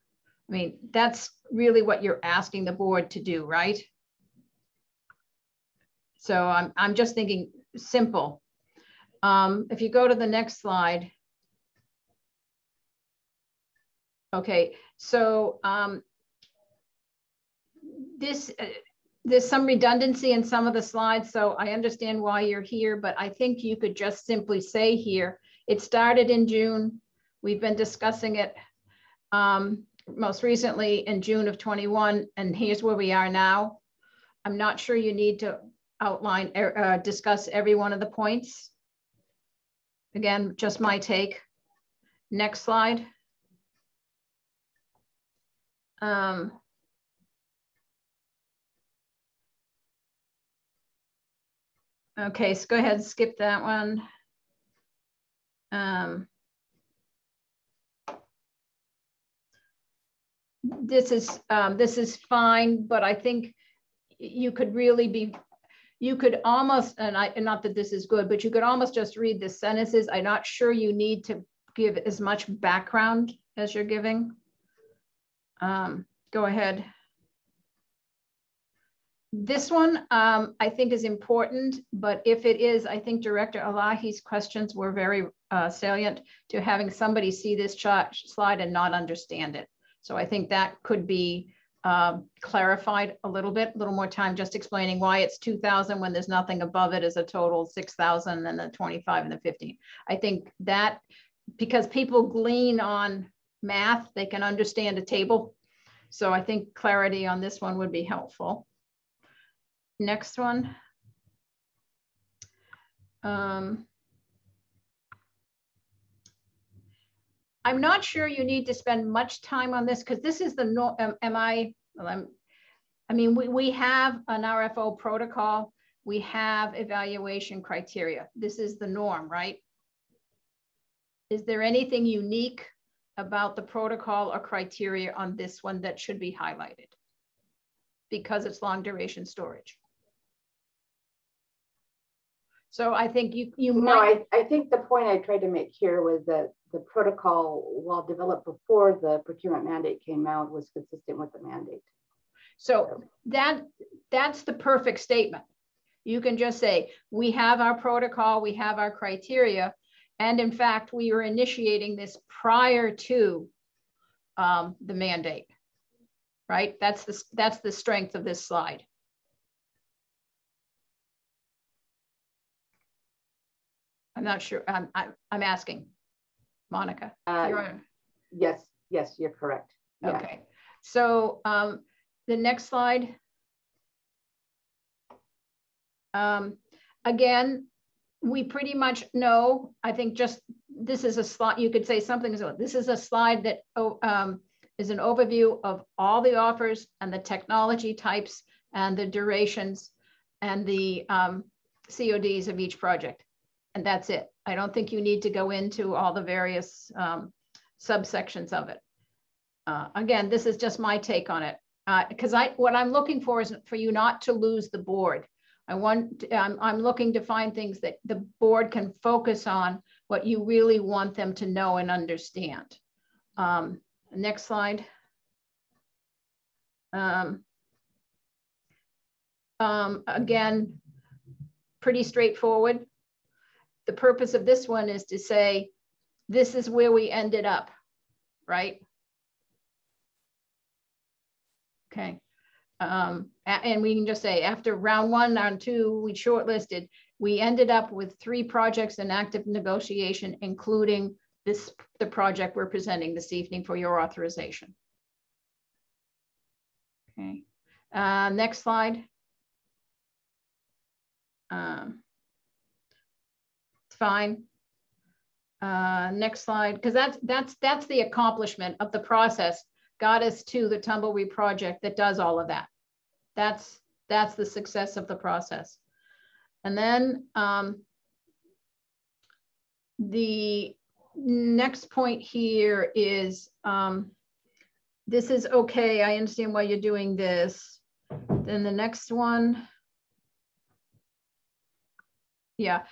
I mean, that's really what you're asking the board to do, right? So I'm just thinking simple. If you go to the next slide. Okay, so there's some redundancy in some of the slides, so I understand why you're here, but I think you could just simply say here, it started in June. We've been discussing it most recently in June of 21, and here's where we are now. I'm not sure you need to outline, discuss every one of the points. Again, just my take. Next slide. Okay, so go ahead and skip that one. This is fine, but I think you could really be, you could almost, and not that this is good, but you could almost just read the sentences. I'm not sure you need to give as much background as you're giving. Go ahead. This one I think is important, but if it is, I think Director Elahi's questions were very salient to having somebody see this slide and not understand it. So I think that could be clarified a little more time, just explaining why it's 2,000 when there's nothing above it as a total 6,000 and the 25 and the 15. I think that because people glean on math, they can understand a table. So I think clarity on this one would be helpful. Next one. I'm not sure you need to spend much time on this because this is the we have an RFO protocol. We have evaluation criteria. This is the norm, right? Is there anything unique about the protocol or criteria on this one that should be highlighted because it's long duration storage? So I think you might. No, I think the point I tried to make here was that the protocol, while developed before the procurement mandate came out, was consistent with the mandate. So that's the perfect statement. You can just say, we have our protocol, we have our criteria, and in fact, we are initiating this prior to the mandate, right? That's the strength of this slide. I'm not sure. I'm asking, Monica. Yes, you're correct. Yeah. Okay. So the next slide. Again, we pretty much know. I think just this is a slide. You could say something as well. This is a slide that is an overview of all the offers and the technology types and the durations and the CODs of each project. And that's it. I don't think you need to go into all the various subsections of it. Again, this is just my take on it. Because what I'm looking for is for you not to lose the board. I'm looking to find things that the board can focus on, what you really want them to know and understand. Next slide. Again, pretty straightforward. The purpose of this one is to say, this is where we ended up, right? Okay. And we can just say after round 1, round 2, we shortlisted, we ended up with 3 projects in active negotiation, including the project we're presenting this evening for your authorization. Okay. Next slide. Fine. Next slide, because that's the accomplishment of the process got us to the Tumbleweed project that does all of that. That's the success of the process. And then the next point here is this is okay. I understand why you're doing this. Then the next one. Yeah.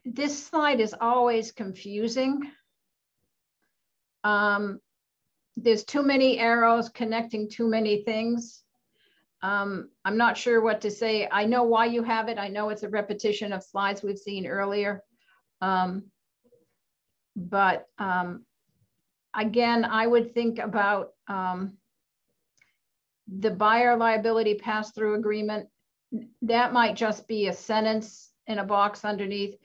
This slide is always confusing. There's too many arrows connecting too many things. I'm not sure what to say. I know why you have it. I know it's a repetition of slides we've seen earlier. But again, I would think about the buyer liability pass-through agreement. That might just be a sentence in a box underneath.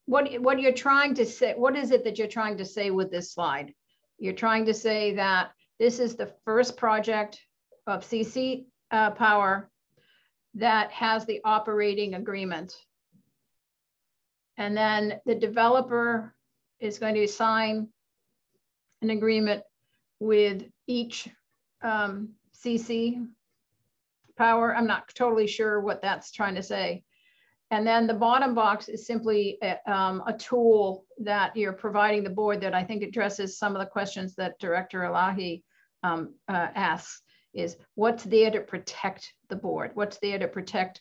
What you're trying to say, what is it that you're trying to say with this slide? You're trying to say that this is the first project of CC Power that has the operating agreement. And then the developer is going to sign an agreement with each CC Power. I'm not totally sure what that's trying to say. And then the bottom box is simply a tool that you're providing the board that I think addresses some of the questions that Director Elahi asks, is what's there to protect the board? What's there to protect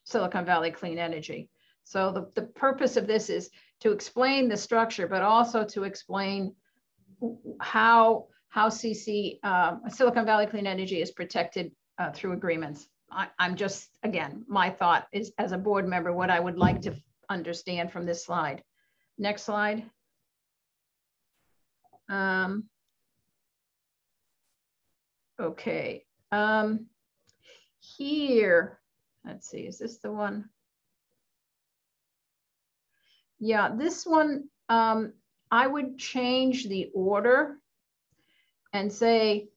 Silicon Valley Clean Energy? So the purpose of this is to explain the structure, but also to explain how Silicon Valley Clean Energy is protected through agreements. I'm just, again, my thought is as a board member, what I would like to understand from this slide. Next slide. Okay. Here, let's see, is this the one? Yeah, this one, I would change the order and say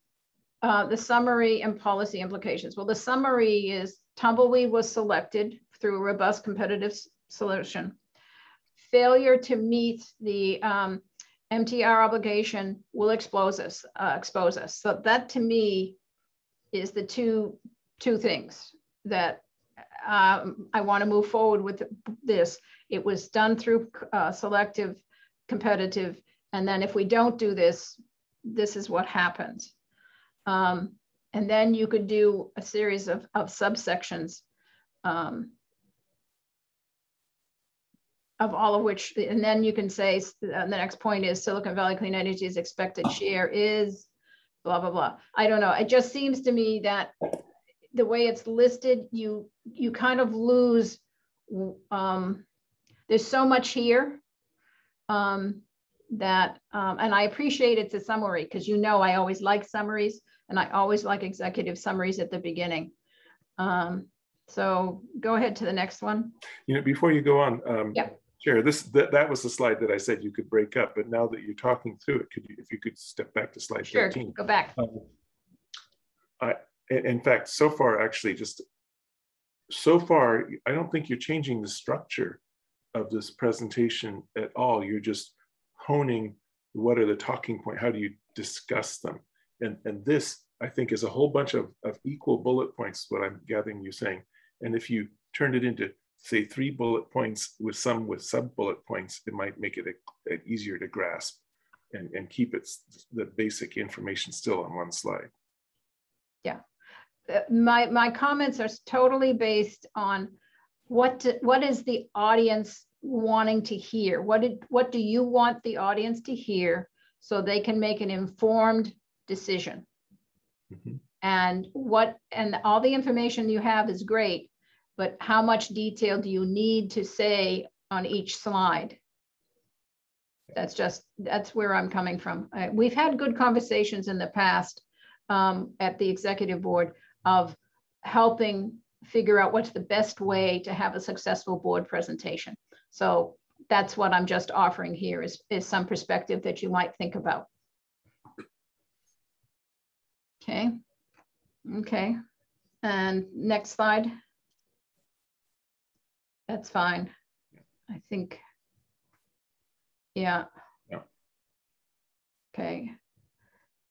the summary and policy implications. Well, the summary is Tumbleweed was selected through a robust competitive solution. Failure to meet the MTR obligation will expose us. So that to me is the two things that I want to move forward with this. It was done through selective, competitive, and then if we don't do this, this is what happens. And then you could do a series of subsections of all of which, and then you can say the next point is Silicon Valley Clean Energy's expected share is blah, blah, blah. I don't know. It just seems to me that the way it's listed, you kind of lose, there's so much here that, and I appreciate it's a summary because I always like summaries and I always like executive summaries at the beginning. So go ahead to the next one. Before you go on, yep. Chair, that was the slide that I said you could break up, but now that you're talking through it, if you could step back to slide 13. Sure, go back. In fact, so far, actually, I don't think you're changing the structure of this presentation at all. You're just honing what are the talking points, how do you discuss them? And this, I think, is a whole bunch of equal bullet points, what I'm gathering you saying. And if you turned it into, say, 3 bullet points with sub-bullet points, it might make it easier to grasp and keep the basic information still on one slide. Yeah. My comments are totally based on what is the audience wanting to hear? What do you want the audience to hear so they can make an informed decision? Mm-hmm. And all the information you have is great, but how much detail do you need to say on each slide? That's where I'm coming from. We've had good conversations in the past at the executive board of helping figure out what's the best way to have a successful board presentation. So that's what I'm just offering here is some perspective that you might think about. Okay. And next slide. That's fine. I think, yeah. Okay.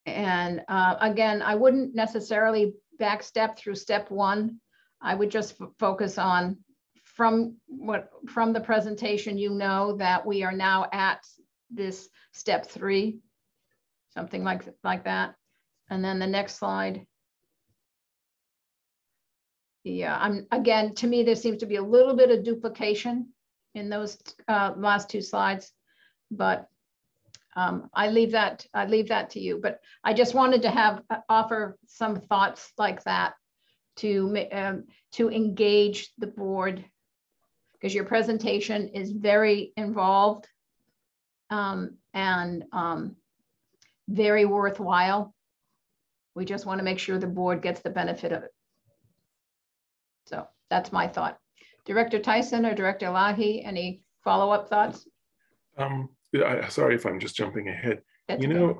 And again, I wouldn't necessarily backstep through step 1. I would just focus on from the presentation, that we are now at this step 3, something like that. And then the next slide. Yeah, again, to me, there seems to be a little bit of duplication in those last 2 slides, but I leave that to you. But I just wanted to offer some thoughts like that to engage the board, because your presentation is very involved and very worthwhile. We just want to make sure the board gets the benefit of it. So that's my thought. Director Tyson or Director Lahi, any follow-up thoughts? Sorry if I'm just jumping ahead. That's okay.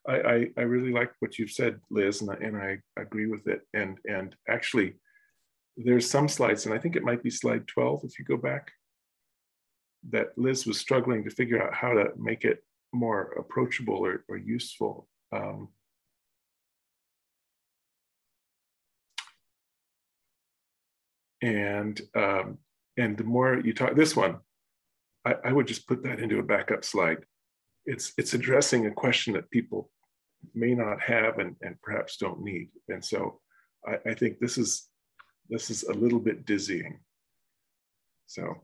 I really like what you've said, Liz, and I agree with it. And actually, there's some slides, and I think it might be slide 12 if you go back, that Liz was struggling to figure out how to make it more approachable or useful. And the more you talk, this one, I would just put that into a backup slide. It's addressing a question that people may not have and perhaps don't need. And so I think this is a little bit dizzying. So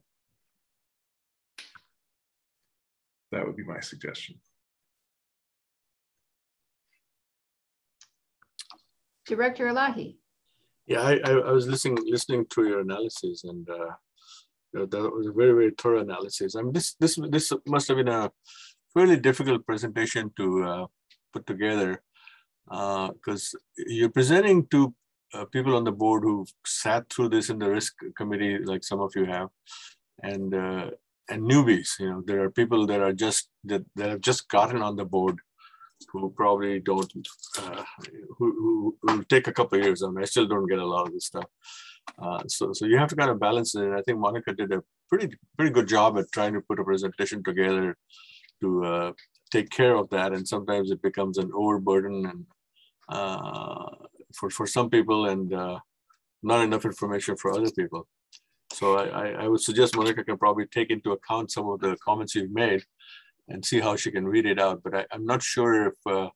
that would be my suggestion. Director Elahi. Yeah, I was listening to your analysis, and that was a very, very thorough analysis. I mean, this must have been a fairly difficult presentation to put together. because you're presenting to people on the board who've sat through this in the risk committee, like some of you have, and newbies. There are people that are that have just gotten on the board who probably don't, who take a couple of years. I mean, I still don't get a lot of this stuff. So you have to kind of balance it. And I think Monica did a pretty good job at trying to put a presentation together to take care of that. And sometimes it becomes an overburden and for some people, and not enough information for other people. So I would suggest Monica can probably take into account some of the comments you've made and see how she can read it out. But I'm not sure if, I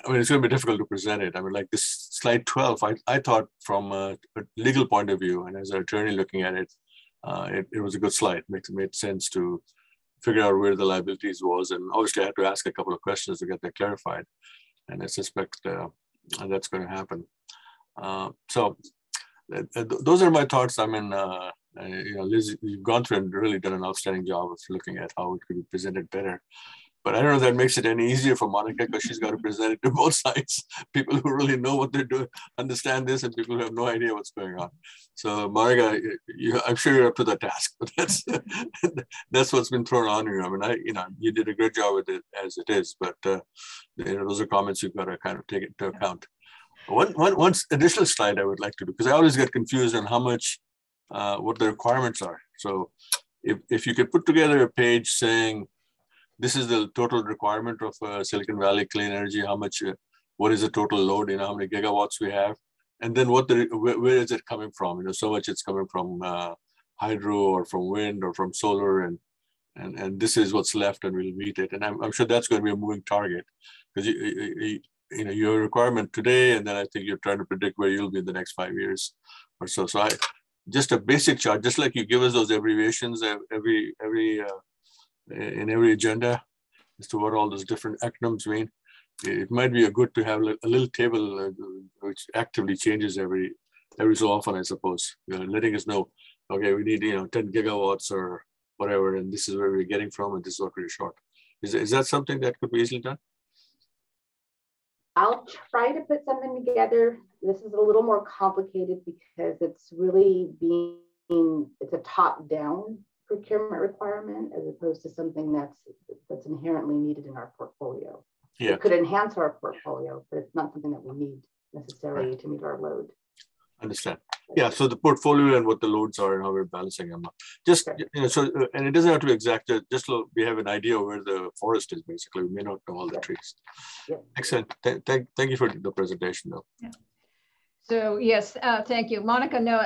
mean, it's going to be difficult to present it. I mean, like this slide 12, I thought from a legal point of view, and as an attorney looking at it, it was a good slide. It made sense to figure out where the liabilities was. And obviously I had to ask a couple of questions to get that clarified. And I suspect that's going to happen. So those are my thoughts. I mean, Liz, you've gone through and really done an outstanding job of looking at how it could be presented better. But I don't know if that makes it any easier for Monica, because she's got to present it to both sides. People who really know what they're doing understand this, and people who have no idea what's going on. So Monica, I'm sure you're up to the task, but that's what's been thrown on you. I mean, you did a great job with it as it is, but those are comments you've got to kind of take into account. One additional slide I would like to do, because I always get confused on how much, what the requirements are. So if you could put together a page saying, this is the total requirement of Silicon Valley Clean Energy, how much, what is the total load, how many gigawatts we have, and then where is it coming from? So much it's coming from hydro or from wind or from solar, and this is what's left, and we'll meet it. And I'm sure that's going to be a moving target, because your requirement today, and then I think you're trying to predict where you'll be in the next 5 years or so. So just a basic chart, just like you give us those abbreviations in every agenda as to what all those different acronyms mean. It might be good to have a little table which actively changes every so often, I suppose, letting us know, okay, we need 10 gigawatts or whatever, and this is where we're getting from, and this is what we're short. Is that something that could be easily done? I'll try to put something together. This is a little more complicated because it's really it's a top-down procurement requirement as opposed to something that's inherently needed in our portfolio. Yeah. It could enhance our portfolio, but it's not something that we need necessarily to meet our load. Understand. Yeah, so the portfolio and what the loads are and how we're balancing them. Just, so, and it doesn't have to be exact, just so we have an idea of where the forest is, basically. We may not know all the trees. Yeah. Excellent. Thank you for the presentation, though. Yeah. So yes, thank you. Monica, no,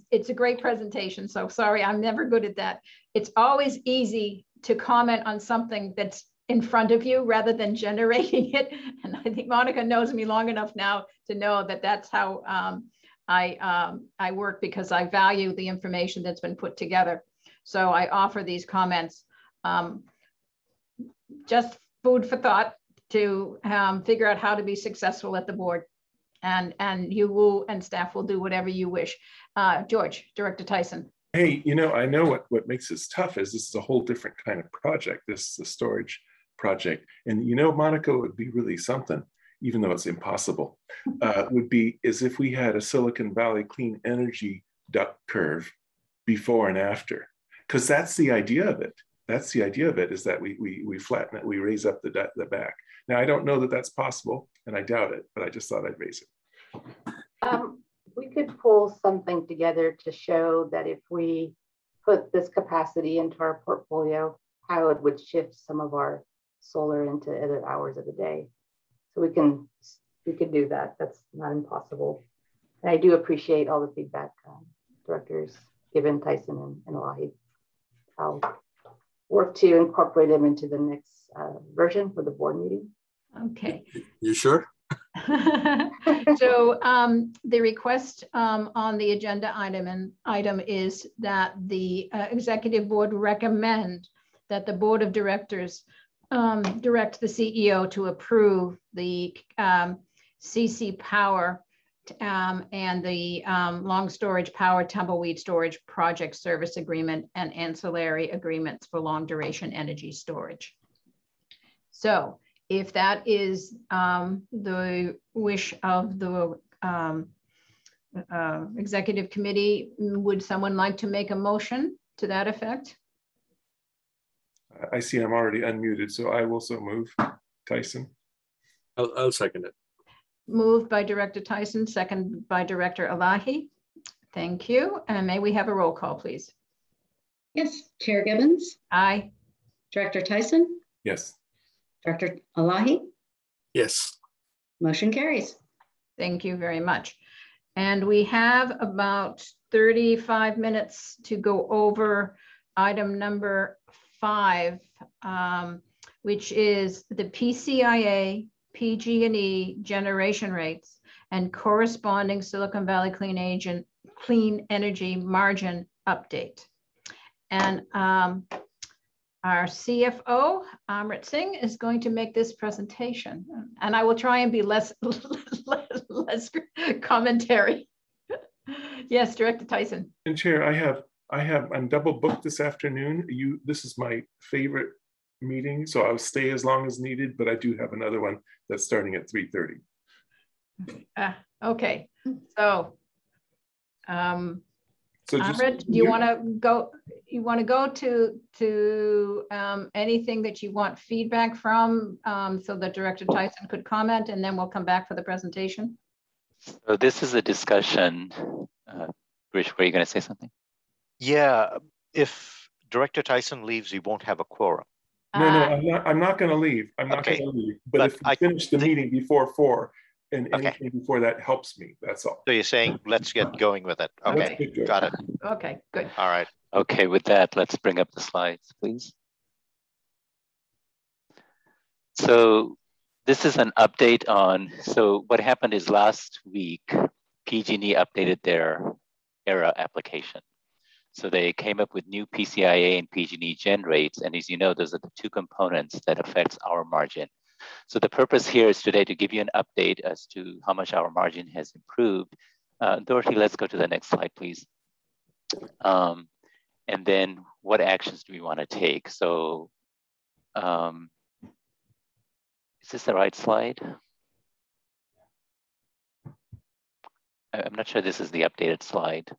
it's a great presentation. So sorry, I'm never good at that. It's always easy to comment on something that's in front of you rather than generating it. And I think Monica knows me long enough now to know that that's how I work, because I value the information that's been put together. So I offer these comments, just food for thought to figure out how to be successful at the board. And you will, and staff will do whatever you wish. George, Director Tyson. Hey, I know what makes this tough is this is a whole different kind of project. This is a storage project. And Monica, would be really something, even though it's impossible, would be is if we had a Silicon Valley clean energy duck curve before and after, because that's the idea of it. That's the idea of it, is that we flatten it, we raise up the back. Now, I don't know that that's possible, and I doubt it, but I just thought I'd raise it. We could pull something together to show that if we put this capacity into our portfolio, how it would shift some of our solar into other hours of the day. So we could do that. That's not impossible. And I do appreciate all the feedback directors given Tyson and Elahi. I'll work to incorporate them into the next version for the board meeting. Okay. You sure? So the request on the agenda item is that the executive board recommend that the board of directors direct the CEO to approve the CC Power and the long storage power tumbleweed storage project service agreement and ancillary agreements for long duration energy storage. So if that is the wish of the executive committee, would someone like to make a motion to that effect? I see I'm already unmuted, so I will so move. Tyson. I'll second it. Moved by Director Tyson, second by Director Elahi. Thank you. And may we have a roll call, please? Yes, Chair Gibbons, Aye. Director Tyson, Yes. Director Elahi, Yes. motion carries. Thank you very much. And we have about 35 minutes to go over item number 5, which is the PCIA, PG&E generation rates and corresponding Silicon Valley clean energy margin update. And our CFO, Amrit Singh, is going to make this presentation. And I will try and be less commentary. Yes, Director Tyson. And Chair, I'm double booked this afternoon. This is my favorite meeting, so I'll stay as long as needed, but I do have another one that's starting at 3:30. Okay, so So just, Amrit, do you want to go? You want to go to anything that you want feedback from, so that Director Tyson could comment, and then we'll come back for the presentation. So this is a discussion. Rich, were you going to say something? Yeah, if Director Tyson leaves, we won't have a quorum. no, I'm not going to leave. I'm not Okay. going to leave. But if we finish the meeting before 4, and anything before that helps me, that's all. So you're saying, let's get going with it. Okay, got it. Okay, good. All right. Okay, with that, let's bring up the slides, please. So this is an update on, so what happened is last week, PG&E updated their ERA application. So they came up with new PCIA and PG&E gen rates. And as you know, those are the two components that affects our margin. So the purpose here is today to give you an update as to how much our margin has improved. Dorothy, let's go to the next slide, please. And then what actions do we want to take? So is this the right slide? I'm not sure this is the updated slide.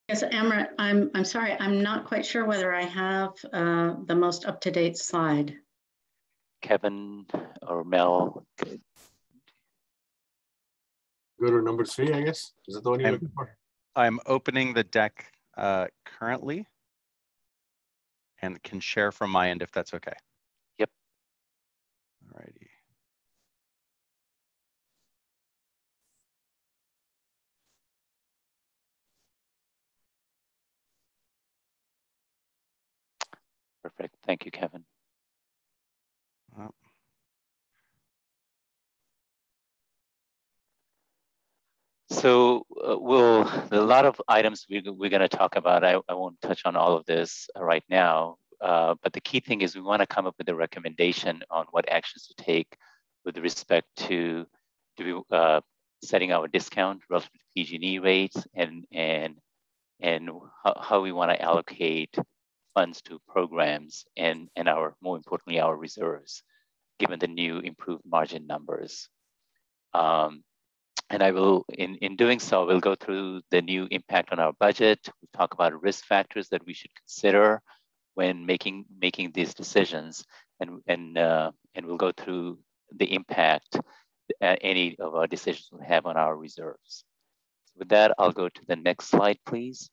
Yes, Amrit, I'm sorry, I'm not quite sure whether I have the most up-to-date slide. Kevin or Mel? Go to number 3, I guess. Is that the one you're looking for? I'm opening the deck currently and can share from my end if that's okay. Yep. All righty. Perfect. Thank you, Kevin. So a lot of items we're going to talk about. I won't touch on all of this right now, but the key thing is we want to come up with a recommendation on what actions to take with respect to setting our discount relative to PG&E rates and how we want to allocate funds to programs and more importantly, our reserves, given the new improved margin numbers. And I will, in doing so, we'll go through the new impact on our budget. We'll talk about risk factors that we should consider when making these decisions, and we'll go through the impact any of our decisions will have on our reserves. So with that, I'll go to the next slide, please.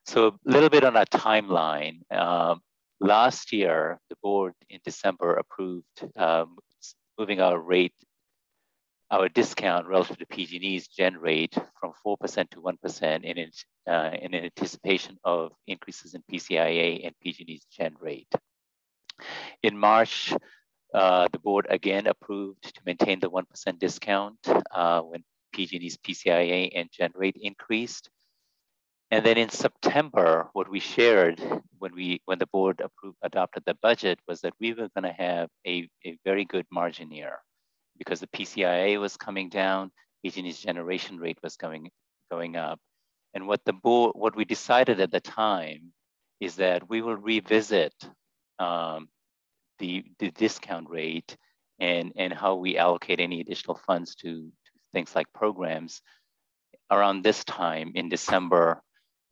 So a little bit on our timeline. Last year, the board in December approved moving our discount relative to PG&E's gen rate from 4% to 1% in anticipation of increases in PCIA and PG&E's gen rate. In March, the board again approved to maintain the 1% discount when PG&E's PCIA and gen rate increased. And then in September, what we shared when the board adopted the budget was that we were going to have a very good margin year, because the PCIA was coming down, PG&E's generation rate was going up. And what we decided at the time is that we will revisit the discount rate and how we allocate any additional funds to things like programs around this time in December,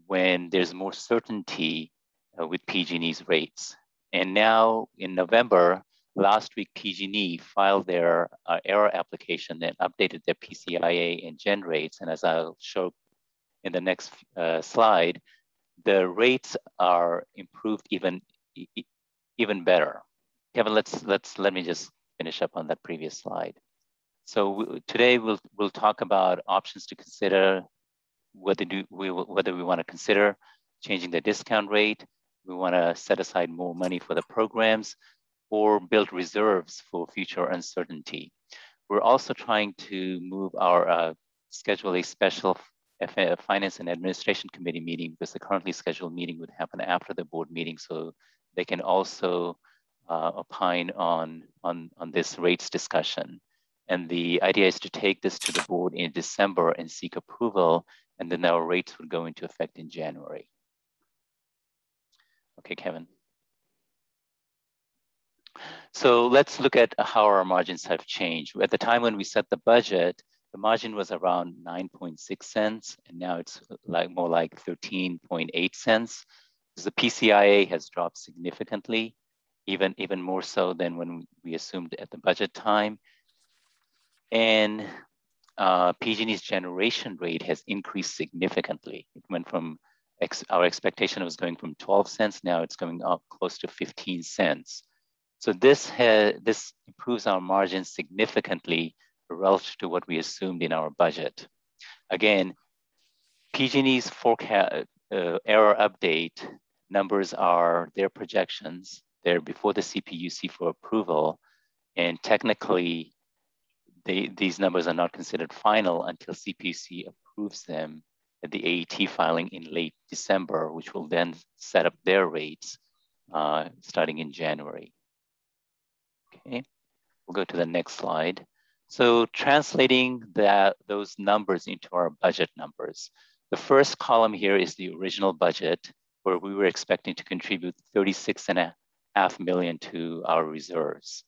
when there's more certainty with PG&E's rates. And now in November, last week, PG&E filed their error application and updated their PCIA and gen rates. And as I'll show in the next slide, the rates are improved even better. Kevin, let me just finish up on that previous slide. So today we'll talk about options to consider, whether we want to consider changing the discount rate, we want to set aside more money for the programs, or build reserves for future uncertainty. We're also trying to move our schedule a special Finance and Administration Committee meeting, because the currently scheduled meeting would happen after the board meeting, so they can also opine on this rates discussion. And the idea is to take this to the board in December and seek approval, and then our rates would go into effect in January. Okay, Kevin. So let's look at how our margins have changed. At the time when we set the budget, the margin was around 9.6 cents, and now it's more like 13.8 cents. Because the PCIA has dropped significantly, even more so than when we assumed at the budget time. And PG&E's generation rate has increased significantly. It went from, our expectation was going from 12 cents, now it's going up close to 15 cents. So this improves our margins significantly relative to what we assumed in our budget. Again, PG&E's forecast error update numbers are their projections. They're before the CPUC for approval, and technically, these numbers are not considered final until CPUC approves them at the AET filing in late December, which will then set up their rates starting in January. Okay, we'll go to the next slide. So translating those numbers into our budget numbers. The first column here is the original budget, where we were expecting to contribute $36.5 million to our reserves.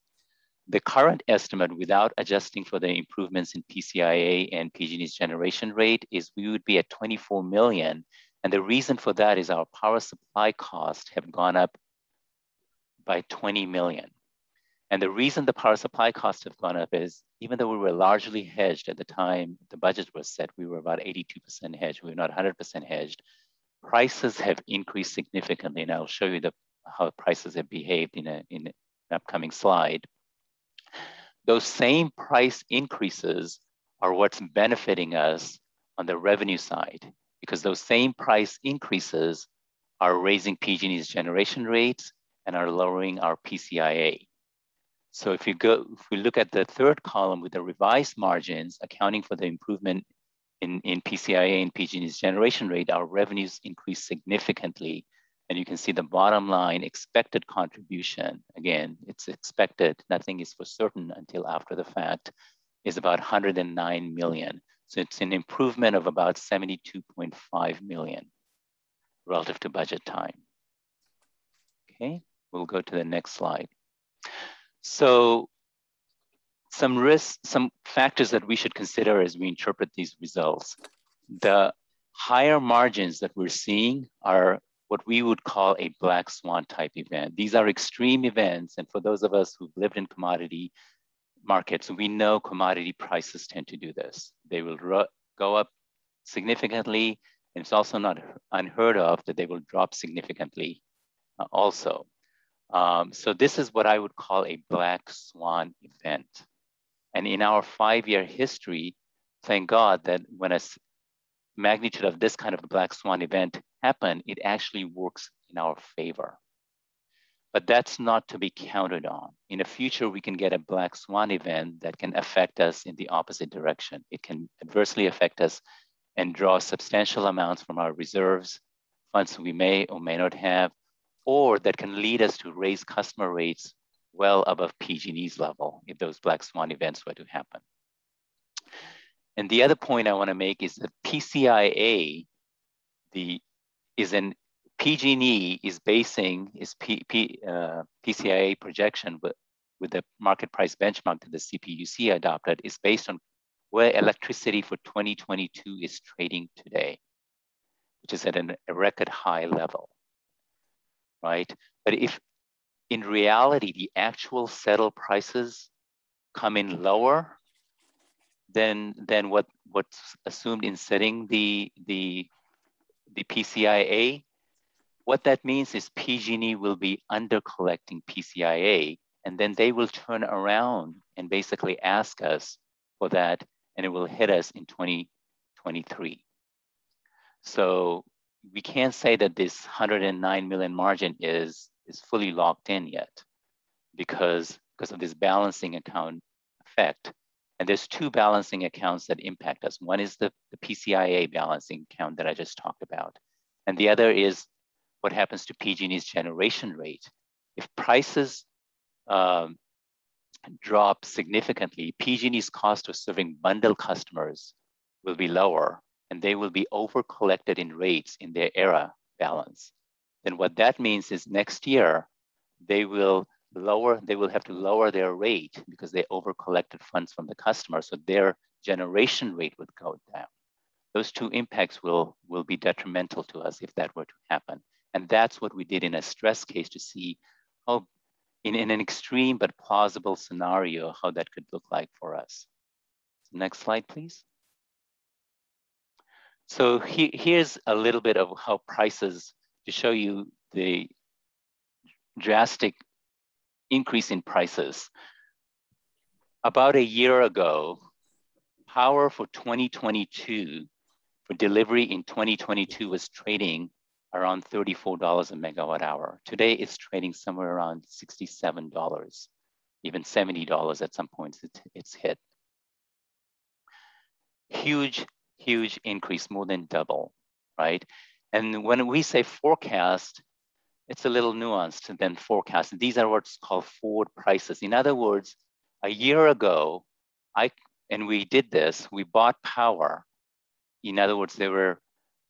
The current estimate, without adjusting for the improvements in PCIA and PG&E's generation rate, is we would be at $24 million. And the reason for that is our power supply costs have gone up by $20 million. And the reason the power supply costs have gone up is, even though we were largely hedged at the time the budget was set, we were about 82% hedged, we were not 100% hedged. Prices have increased significantly, and I'll show you how prices have behaved in an upcoming slide. Those same price increases are what's benefiting us on the revenue side, because those same price increases are raising PG&E's generation rates and are lowering our PCIA. So if we look at the third column with the revised margins, accounting for the improvement in PCIA and PG&E's generation rate, our revenues increase significantly. And you can see the bottom line expected contribution. Again, it's expected, nothing is for certain until after the fact, is about $109 million. So it's an improvement of about $72.5 million relative to budget time. Okay, we'll go to the next slide. So some risks, some factors that we should consider as we interpret these results. The higher margins that we're seeing are what we would call a black swan type event. These are extreme events. And for those of us who've lived in commodity markets, we know commodity prices tend to do this. They will go up significantly. And it's also not unheard of that they will drop significantly also. So this is what I would call a black swan event. And in our 5-year history, thank God that when a magnitude of this kind of a black swan event happen, it actually works in our favor. But that's not to be counted on. In the future, we can get a black swan event that can affect us in the opposite direction. It can adversely affect us and draw substantial amounts from our reserves, funds we may or may not have, or that can lead us to raise customer rates well above PG&E's level if those black swan events were to happen. And the other point I want to make is that PCIA is an PG&E is basing its PCIA projection with the market price benchmark that the CPUC adopted is based on where electricity for 2022 is trading today, which is at a record high level, right? But if in reality, the actual settled prices come in lower than what's assumed in setting the PCIA, what that means is PG&E will be under collecting PCIA, and then they will turn around and basically ask us for that, and it will hit us in 2023. So we can't say that this 109 million margin is fully locked in yet because of this balancing account effect. And there's two balancing accounts that impact us. One is the PCIA balancing account that I just talked about. And the other is what happens to PG&E's generation rate. If prices drop significantly, PG&E's cost of serving bundle customers will be lower, and they will be over collected in rates in their ERA balance. Then what that means is next year, they will have to lower their rate because they over collected funds from the customer. So their generation rate would go down. Those two impacts will be detrimental to us if that were to happen. And that's what we did in a stress case to see how, in an extreme but plausible scenario, how that could look like for us. Next slide, please. So here's a little bit of how prices, to show you the drastic increase in prices. About a year ago, power for 2022, for delivery in 2022 was trading around $34 a megawatt hour. Today it's trading somewhere around $67, even $70 at some points it's hit. Huge increase, more than double, right? And when we say forecast, it's a little nuanced than forecast. These are what's called forward prices. In other words, a year ago, we did this, we bought power. In other words, there were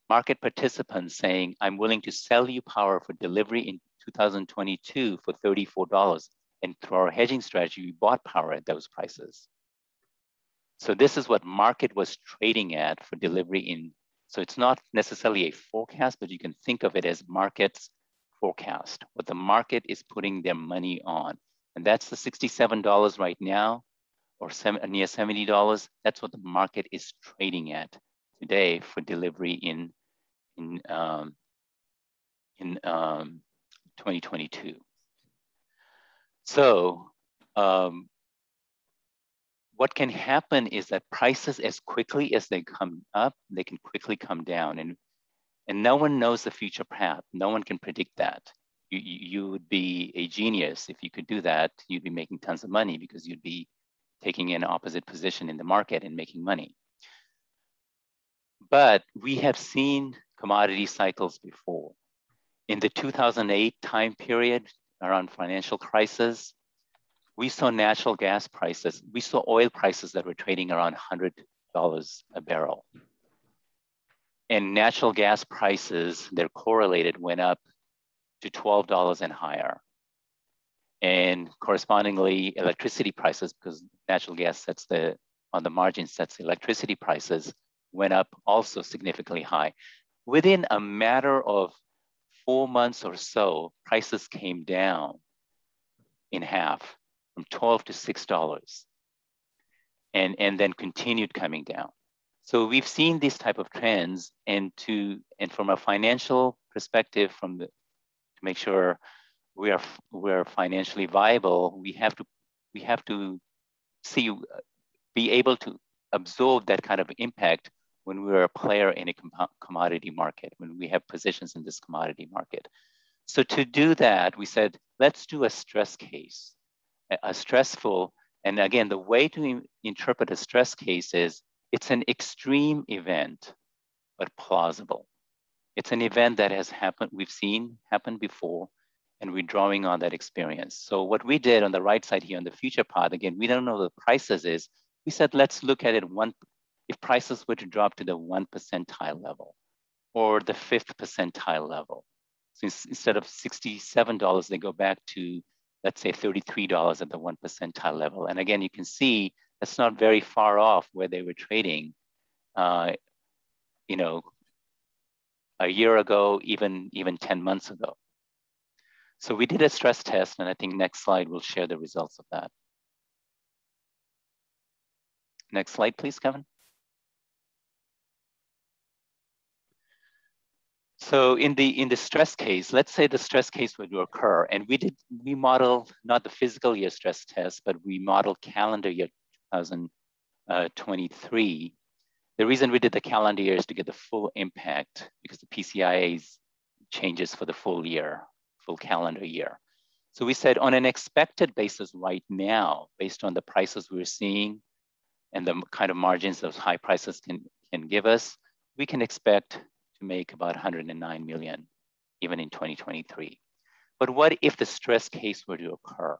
market participants saying, I'm willing to sell you power for delivery in 2022 for $34. And through our hedging strategy, we bought power at those prices. So this is what market was trading at for delivery in, so it's not necessarily a forecast, but you can think of it as market's forecast, what the market is putting their money on. And that's the $67 right now, or near $70. That's what the market is trading at today for delivery in 2022. So what can happen is that prices, as quickly as they come up, they can quickly come down. And no one knows the future path. No one can predict that. You would be a genius if you could do that. You'd be making tons of money because you'd be taking an opposite position in the market and making money. But we have seen commodity cycles before. In the 2008 time period, around financial crisis, we saw natural gas prices, we saw oil prices that were trading around $100 a barrel. And natural gas prices, they're correlated, went up to $12 and higher. And correspondingly, electricity prices, because natural gas on the margin sets the electricity prices, went up also significantly high. Within a matter of 4 months or so, prices came down in half, from $12 to $6, and then continued coming down. So we've seen these type of trends, and from a financial perspective, to make sure we're financially viable, we have to be able to absorb that kind of impact when we're a player in a commodity market, when we have positions in this commodity market. So to do that, we said, let's do a stress case, a stressful, and again, the way to interpret a stress case is, it's an extreme event, but plausible. It's an event that has happened, we've seen happen before, and we're drawing on that experience. So what we did on the right side here on the future path, again, we don't know the prices is, we said, let's look at it if prices were to drop to the 1 percentile level or the 5th percentile level, So instead of $67, they go back to, let's say, $33 at the 1 percentile level. And again, you can see that's not very far off where they were trading, you know, a year ago, even 10 months ago. So we did a stress test, and I think next slide will share the results of that. Next slide, please, Kevin. So in the stress case, let's say the stress case were to occur, and we model not the fiscal year stress test, but we model calendar year 2023. The reason we did the calendar year is to get the full impact, because the PCIA's changes for the full year, full calendar year. So we said on an expected basis right now, based on the prices we're seeing and the kind of margins those high prices can give us, we can expect to make about 109 million, even in 2023. But what if the stress case were to occur?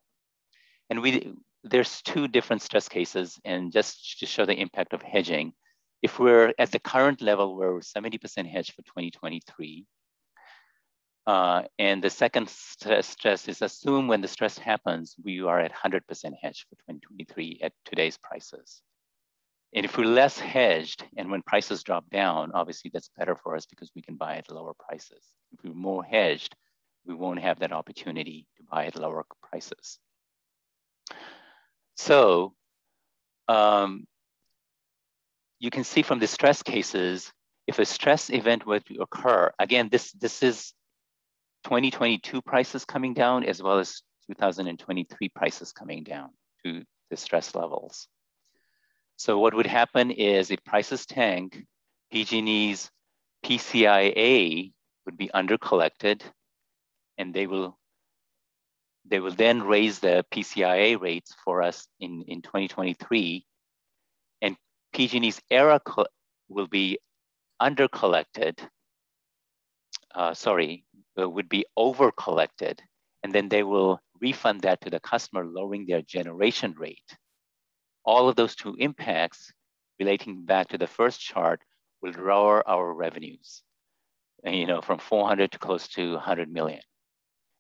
And there's two different stress cases, and just to show the impact of hedging, if we're at the current level, we're 70% hedged for 2023. And the second stress is assume when the stress happens, we are at 100% hedged for 2023 at today's prices. And if we're less hedged and when prices drop down, obviously that's better for us because we can buy at lower prices. If we're more hedged, we won't have that opportunity to buy at lower prices. So you can see from the stress cases, if a stress event were to occur, again, this is 2022 prices coming down as well as 2023 prices coming down to the stress levels. So what would happen is if prices tank, PG&E's PCIA would be undercollected, and they will then raise the PCIA rates for us in 2023, and PG&E's ERA will be undercollected, would be overcollected, and then they will refund that to the customer, lowering their generation rate. All of those two impacts relating back to the first chart will lower our revenues, from 400 to close to 100 million.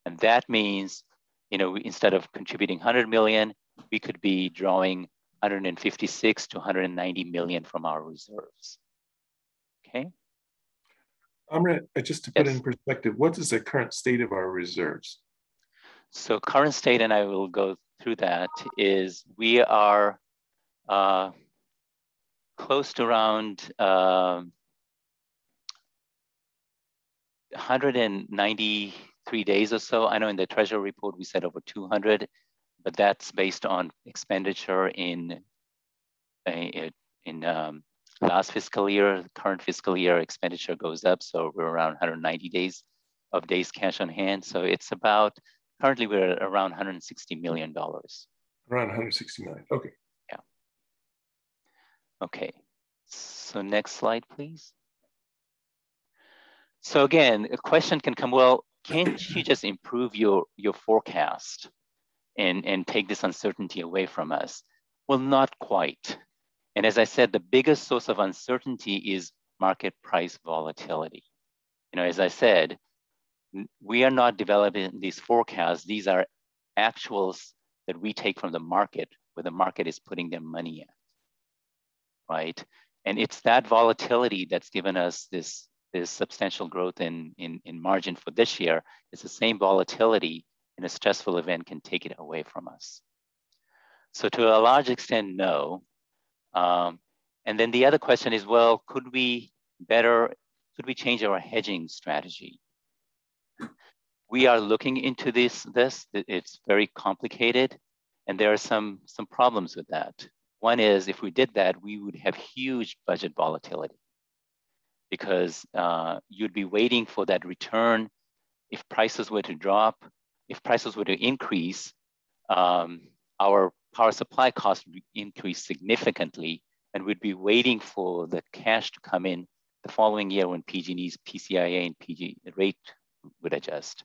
And that means, instead of contributing 100 million, we could be drawing 156 to 190 million from our reserves. Okay. Amrit, just to put in perspective, what is the current state of our reserves? So current state, and I will go through that, is we are close to around 193 days or so. I know in the treasury report we said over 200, but that's based on expenditure in last fiscal year. Current fiscal year expenditure goes up, so we're around 190 days of days cash on hand. So it's about, currently we're at around $160 million. Around 160 million, okay. Yeah. Okay, so next slide, please. So again, a question can come, well, can't you just improve your forecast and take this uncertainty away from us? Well, not quite. And as I said, the biggest source of uncertainty is market price volatility. As I said, we are not developing these forecasts. These are actuals that we take from the market, where the market is putting their money in, right? And it's that volatility that's given us this substantial growth in margin for this year. It's the same volatility in a stressful event can take it away from us. So to a large extent, no. And then the other question is, well, could we change our hedging strategy? We are looking into this. It's very complicated, and there are some problems with that. One is, if we did that, we would have huge budget volatility, because you'd be waiting for that return. If prices were to drop, if prices were to increase, our power supply costs would increase significantly, and we'd be waiting for the cash to come in the following year when PG&E's PCIA and PG rate would adjust.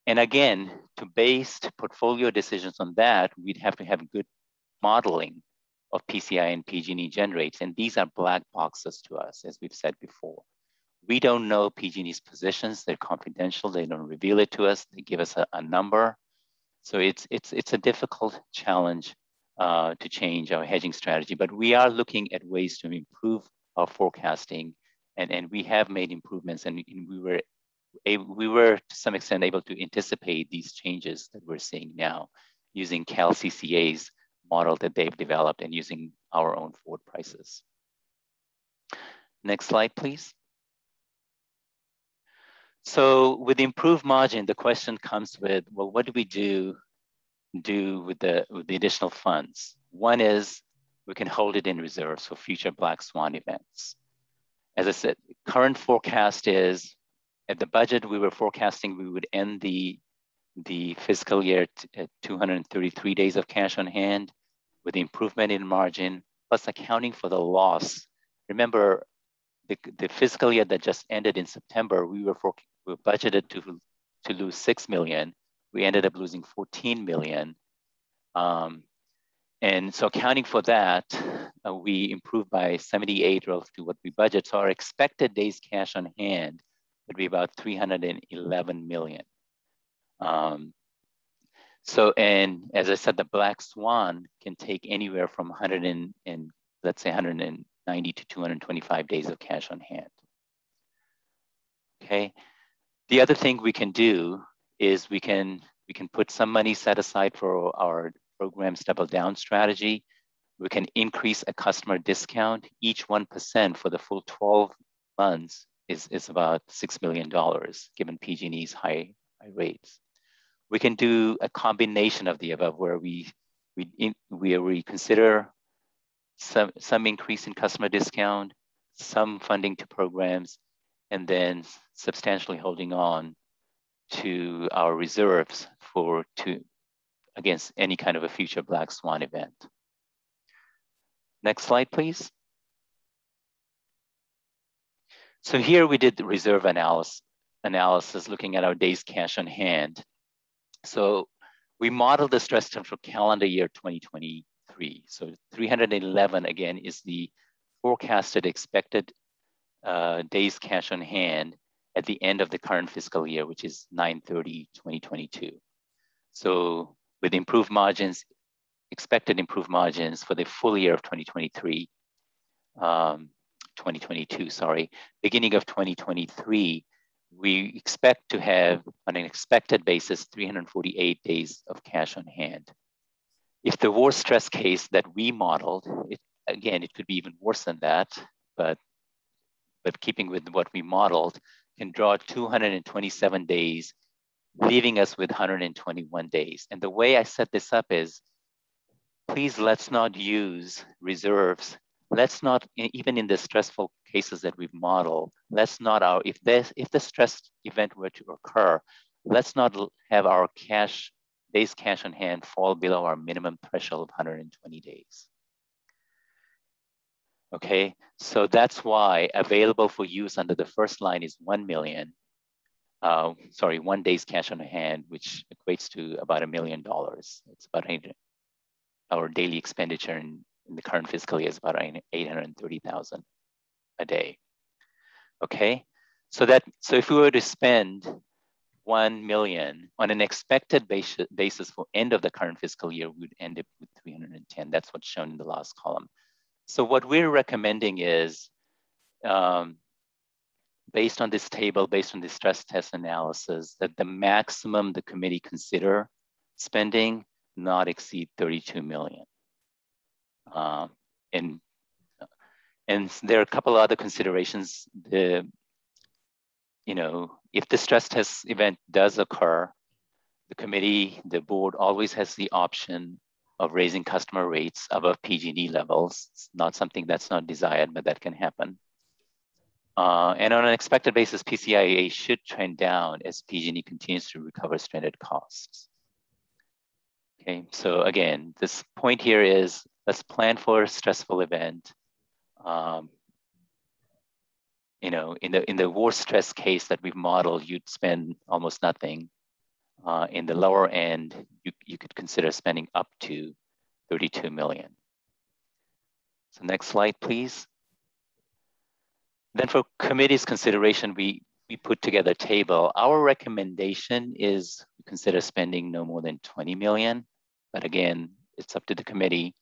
And again, to base portfolio decisions on that, we'd have to have good modeling of PCI and PG&E generates, and these are black boxes to us, as we've said before. We don't know PG&E's positions. They're confidential. They don't reveal it to us. They give us a number. So it's a difficult challenge to change our hedging strategy, but we are looking at ways to improve our forecasting, and we have made improvements, and we were to some extent able to anticipate these changes that we're seeing now using CCAs model that they've developed and using our own forward prices. Next slide, please. So with the improved margin, the question comes with, well, what do we do with the additional funds? One is we can hold it in reserves for future black swan events. As I said, current forecast is, at the budget we were forecasting we would end the fiscal year at 233 days of cash on hand with the improvement in margin, plus accounting for the loss. Remember, the fiscal year that just ended in September, we were budgeted to lose 6 million. We ended up losing 14 million. And so accounting for that, we improved by 78 relative to what we budget. So our expected days cash on hand would be about 311 million. And as I said, the black swan can take anywhere from 190 to 225 days of cash on hand. Okay. The other thing we can do is we can put some money set aside for our program's double down strategy. We can increase a customer discount. Each 1% for the full 12 months is about $6 million, given PG&E's high rates. We can do a combination of the above, where we consider some increase in customer discount, some funding to programs, and then substantially holding on to our reserves against any kind of a future black swan event. Next slide, please. So here we did the reserve analysis looking at our days cash on hand. So we modeled the stress test for calendar year 2023. So 311 again is the forecasted expected days cash on hand at the end of the current fiscal year, which is 9/30/2022. So with improved margins, expected improved margins for the full year of 2022, beginning of 2023, we expect to have, on an expected basis, 348 days of cash on hand. If the worst stress case that we modeled, it could be even worse than that, but keeping with what we modeled, can draw 227 days, leaving us with 121 days. And the way I set this up is, please let's not use reserves. Let's not, even in the stressful cases that we've modeled, let's not, if the stress event were to occur, let's not have our days cash on hand fall below our minimum threshold of 120 days. Okay, so that's why available for use under the first line is 1 million. 1 day's cash on hand, which equates to about $1 million. It's about our daily expenditure in the current fiscal year is about 830,000 a day. Okay, so if we were to spend 1 million on an expected basis for end of the current fiscal year, we'd end up with 310. That's what's shown in the last column. So what we're recommending is, based on this table, based on the stress test analysis, that the maximum the committee consider spending not exceed 32 million. And there are a couple of other considerations. If the stress test event does occur, the board always has the option of raising customer rates above PG&E levels. It's not something that's not desired, but that can happen. And on an expected basis, PCIA should trend down as PG&E continues to recover stranded costs. Okay, so again, this point here is, let's plan for a stressful event. In the worst stress case that we've modeled, you'd spend almost nothing. In the lower end, you could consider spending up to 32 million. So next slide, please. Then for committee's consideration, we put together a table. Our recommendation is consider spending no more than 20 million. But again, it's up to the committee.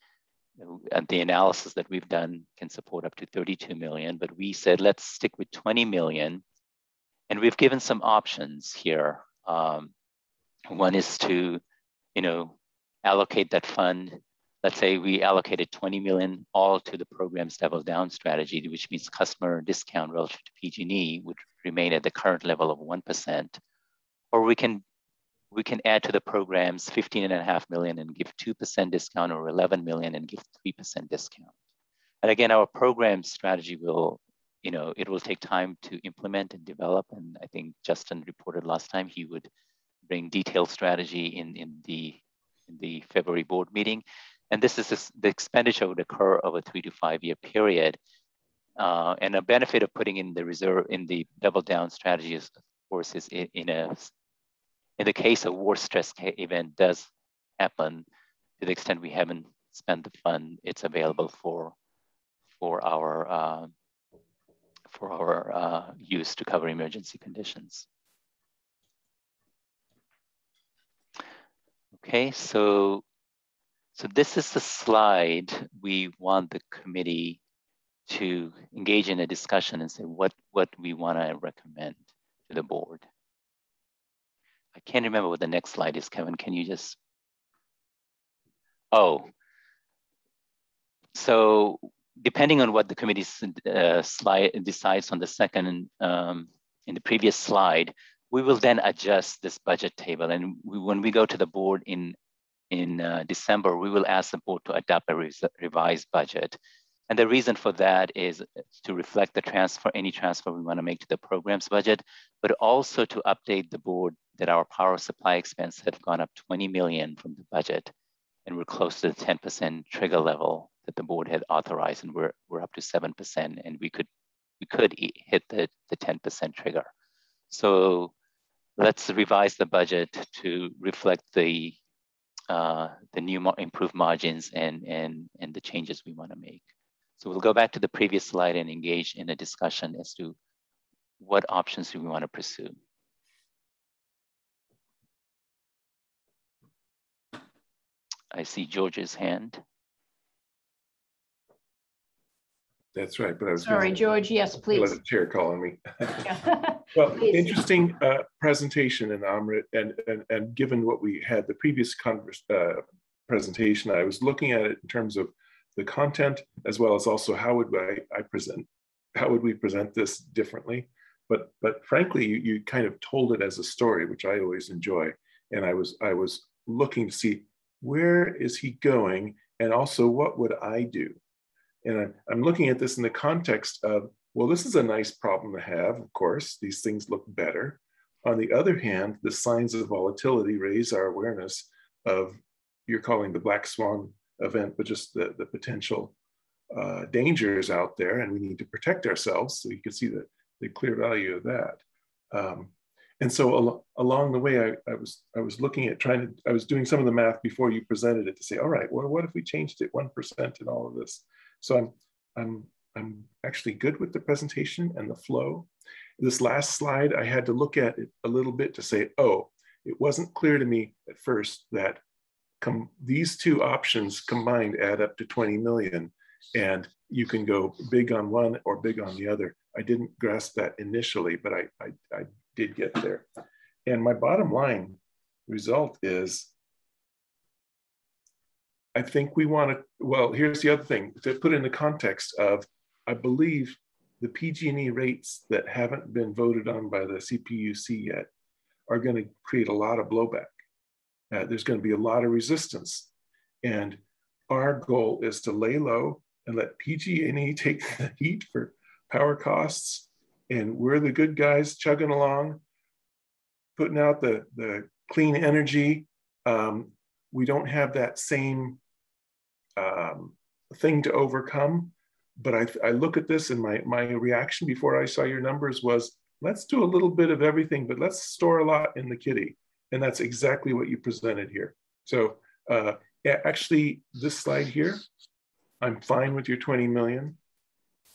And the analysis that we've done can support up to 32 million, but we said, let's stick with 20 million. And we've given some options here. One is to, allocate that fund. Let's say we allocated 20 million all to the program's double down strategy, which means customer discount relative to PG&E would remain at the current level of 1%. Or we can add to the programs 15.5 million and give 2% discount, or 11 million and give 3% discount. And again, our program strategy will, it will take time to implement and develop. And I think Justin reported last time he would bring detailed strategy in the February board meeting. And this is the expenditure would occur over a 3 to 5 year period. And a benefit of putting in the reserve in the double down strategy is, of course, is in the case a war stress event does happen, to the extent we haven't spent the fund, it's available for our use to cover emergency conditions. Okay, so this is the slide we want the committee to engage in a discussion and say what we want to recommend to the board. I can't remember what the next slide is, Kevin. Can you just? Oh, so depending on what the committee's slide decides on the second, in the previous slide, we will then adjust this budget table. And when we go to the board in December, we will ask the board to adopt a revised budget. And the reason for that is to reflect the any transfer we want to make to the program's budget, but also to update the board that our power supply expense have gone up 20 million from the budget, and we're close to the 10% trigger level that the board had authorized, and we're up to 7%, and we could hit the 10% trigger. So let's revise the budget to reflect the new improved margins and the changes we want to make. So we'll go back to the previous slide and engage in a discussion as to what options do we want to pursue. I see George's hand. That's right, but I was sorry, George. Yes, please. Let the chair call on me. Yeah. Well, Please. interesting presentation, and Amrit, and given what we had the previous presentation, I was looking at it in terms of the content as well as also how would we present this differently. But frankly, you kind of told it as a story, which I always enjoy, and I was looking to see where is he going, and also what would I do. And I'm looking at this in the context of, well, this is a nice problem to have, of course, these things look better. On the other hand, the signs of volatility raise our awareness of, you're calling the black swan event, but just the potential dangers out there, and we need to protect ourselves. So you can see the clear value of that. And so along the way, I was looking at I was doing some of the math before you presented it to say, all right, well, what if we changed it 1% in all of this? So I'm actually good with the presentation and the flow. This last slide, I had to look at it a little bit to say, oh, it wasn't clear to me at first that these two options combined add up to 20 million, and you can go big on one or big on the other. I didn't grasp that initially, but I did get there. And my bottom line result is, I think we want to, well, here's the other thing, to put in the context of, I believe the PG&E rates that haven't been voted on by the CPUC yet are going to create a lot of blowback. There's going to be a lot of resistance. And our goal is to lay low and let PG&E take the heat for power costs. And we're the good guys chugging along, putting out the clean energy. We don't have that same thing to overcome. But I look at this, and my reaction before I saw your numbers was, let's do a little bit of everything, but let's store a lot in the kitty. And that's exactly what you presented here. So actually, this slide here, I'm fine with your 20 million.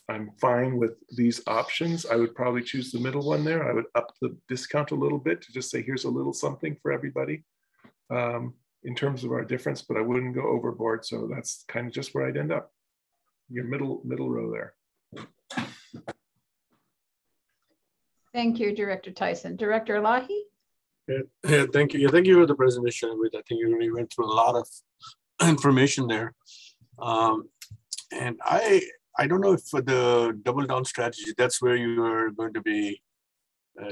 I'm fine with these options. I would probably choose the middle one there. I would up the discount a little bit to just say, here's a little something for everybody in terms of our difference, but I wouldn't go overboard. So that's kind of just where I'd end up. Your middle row there. Thank you, Director Tyson. Director Elahi? Yeah, thank you. Yeah, thank you for the presentation. I think you really went through a lot of information there. And I don't know if for the double down strategy, that's where you are going to be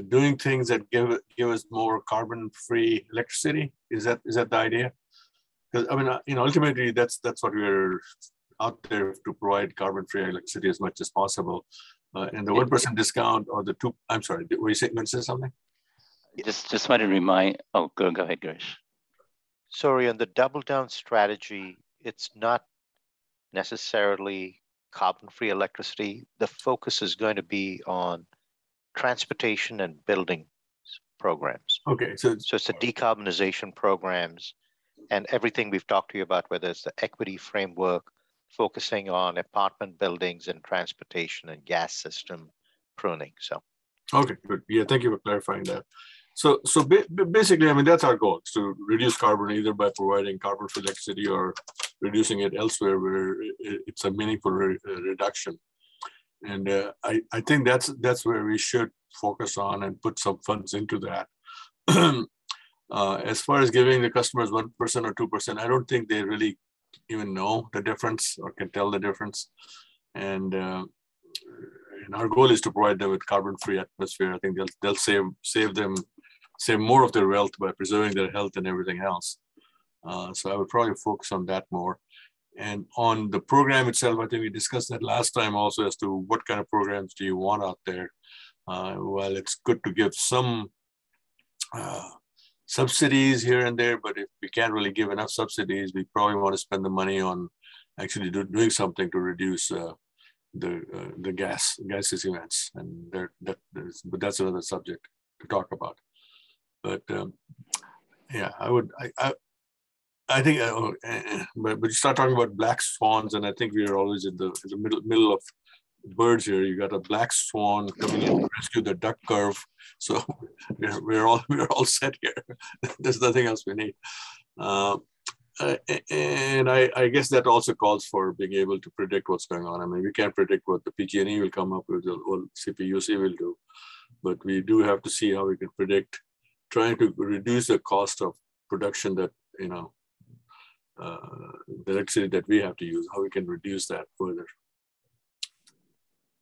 doing things that give us more carbon-free electricity. Is that the idea? Because I mean, ultimately that's what we're out there to provide carbon-free electricity as much as possible. And the 1% discount or the two. I'm sorry. Were you going to say something? Just want to remind. Oh, go ahead, Girish. Sorry, on the double down strategy, it's not necessarily carbon-free electricity. The focus is going to be on transportation and building programs. Okay, so it's the decarbonization programs and everything we've talked to you about, whether it's the equity framework, focusing on apartment buildings and transportation and gas system pruning. So, okay, good. Yeah, thank you for clarifying that. So basically, I mean, that's our goal, is to reduce carbon either by providing carbon-free electricity or reducing it elsewhere where it's a meaningful reduction. And I think that's where we should focus on and put some funds into that. As far as giving the customers 1% or 2%, I don't think they really even know the difference or can tell the difference. And our goal is to provide them with carbon-free atmosphere. I think they'll save more of their wealth by preserving their health and everything else. So I would probably focus on that more. And on the program itself, I think we discussed that last time also as to what kind of programs do you want out there. Well, it's good to give some subsidies here and there, but if we can't really give enough subsidies, we probably want to spend the money on actually doing something to reduce the gases events. And but that's another subject to talk about. But yeah, I think, but you start talking about black swans, and I think we are always in the middle of birds here. You got a black swan coming in to rescue the duck curve, so we're all set here. There's nothing else we need, and I guess that also calls for being able to predict what's going on. I mean, we can't predict what the PG&E will come up with, or CPUC will do, but we do have to see how we can predict, trying to reduce the cost of production that, the electricity that we have to use, how we can reduce that further.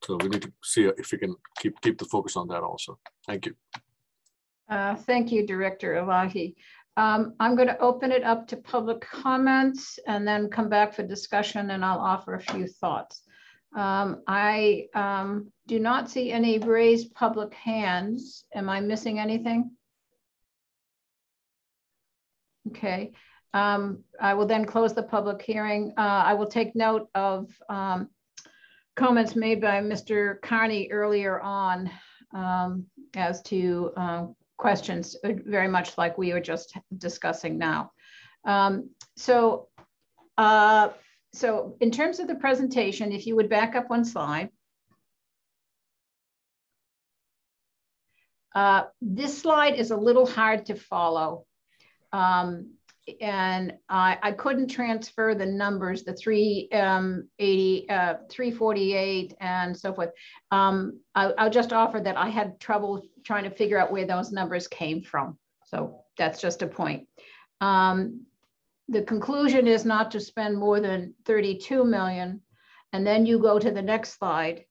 So we need to see if we can keep the focus on that also. Thank you. Thank you, Director Elahi. I'm going to open it up to public comments and then come back for discussion, and I'll offer a few thoughts. I do not see any raised public hands. Am I missing anything? Okay, I will then close the public hearing. I will take note of comments made by Mr. Carney earlier on as to questions, very much like we were just discussing now. So in terms of the presentation, if you would back up one slide. This slide is a little hard to follow. And I couldn't transfer the numbers, the 380, 348 and so forth. I'll just offer that I had trouble trying to figure out where those numbers came from. So that's just a point. The conclusion is not to spend more than 32 million. And then you go to the next slide.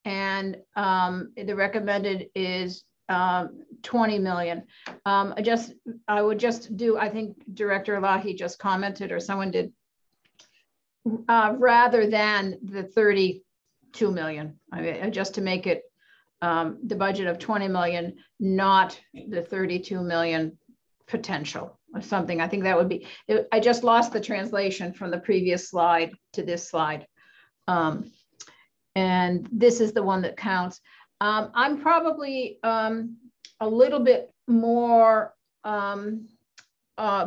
And the recommended is 20 million. I would just do, I think Director Elahi just commented, or someone did, rather than the 32 million, I mean, just to make it the budget of 20 million, not the 32 million potential or something. I think that would be, I just lost the translation from the previous slide to this slide. And this is the one that counts. I'm probably a little bit more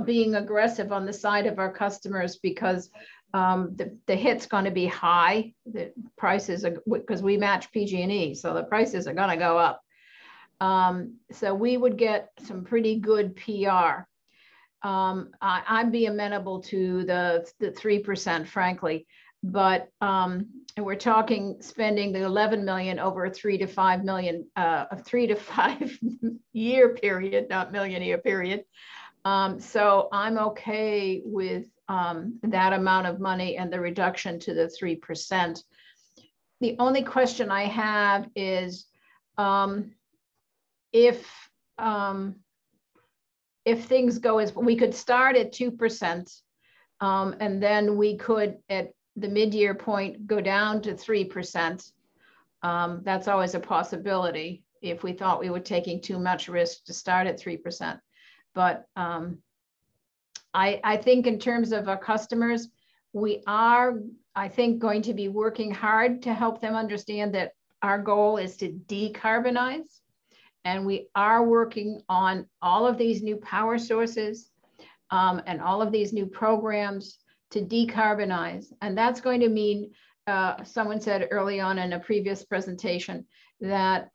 being aggressive on the side of our customers because the hit's going to be high. The prices are, because we match PG&E, so the prices are going to go up. So we would get some pretty good PR. I'd be amenable to the 3%, frankly, but we're talking spending the 11 million over a 3 to 5 million, a 3 to 5 year period, not million year period. So I'm okay with that amount of money and the reduction to the 3%. The only question I have is if things go as, we could start at 2%, and then we could at the mid-year point go down to 3%. That's always a possibility if we thought we were taking too much risk to start at 3%. But I think in terms of our customers, we are, I think, going to be working hard to help them understand that our goal is to decarbonize. And we are working on all of these new power sources and all of these new programs to decarbonize. And that's going to mean, someone said early on in a previous presentation, that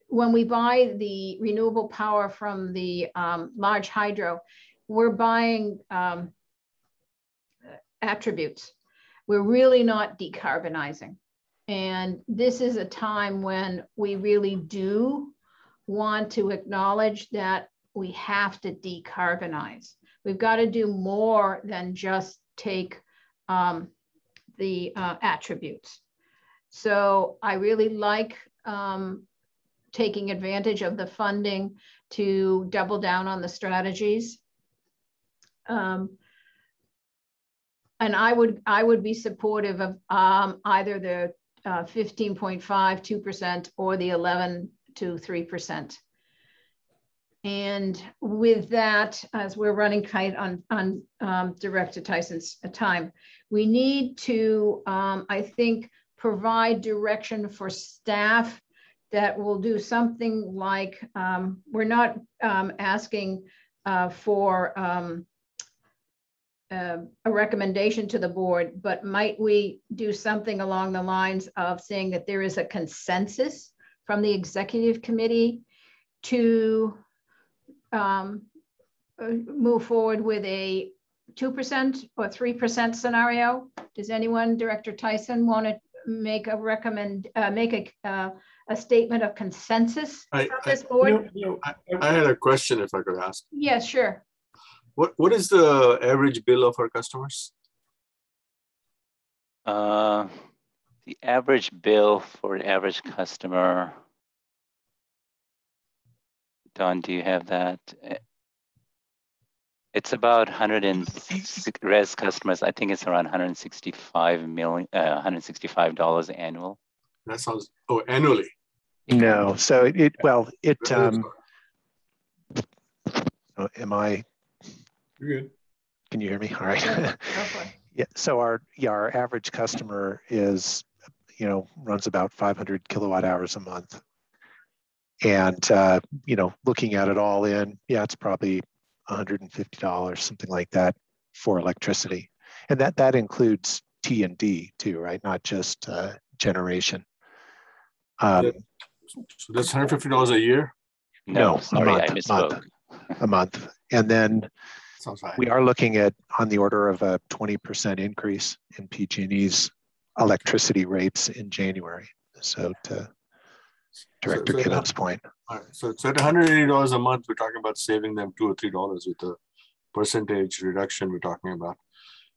when we buy the renewable power from the large hydro, we're buying attributes. We're really not decarbonizing. And this is a time when we really do want to acknowledge that we have to decarbonize. We've got to do more than just take the attributes. So I really like taking advantage of the funding to double down on the strategies. And I would be supportive of either the 15.5, 2%, or the 11 to 3%. And with that, as we're running tight on Director Tyson's time, we need to, I think, provide direction for staff that will do something like, we're not asking for a recommendation to the board, but might we do something along the lines of saying that there is a consensus from the executive committee to move forward with a 2% or 3% scenario? Does anyone, Director Tyson, want to make a a statement of consensus from this board? I had a question, if I could ask. Yes, sure. What is the average bill of our customers? The average bill for an average customer, Don, do you have that? It's about 106 res customers. I think it's around $165 annual. That sounds, annually. No, so am I? You're good. Can you hear me? All right. Yeah. So our average customer is, runs about 500 kilowatt hours a month. And, looking at it all in, it's probably $150, something like that, for electricity. And that includes T&D too, right? Not just generation. So that's $150 a year? No, sorry, I misspoke. A month. And then we are looking at on the order of a 20% increase in PG&E's electricity rates in January. So to Director Gibbs' point. All right. So at $180 a month, we're talking about saving them $2 or $3 with the percentage reduction we're talking about.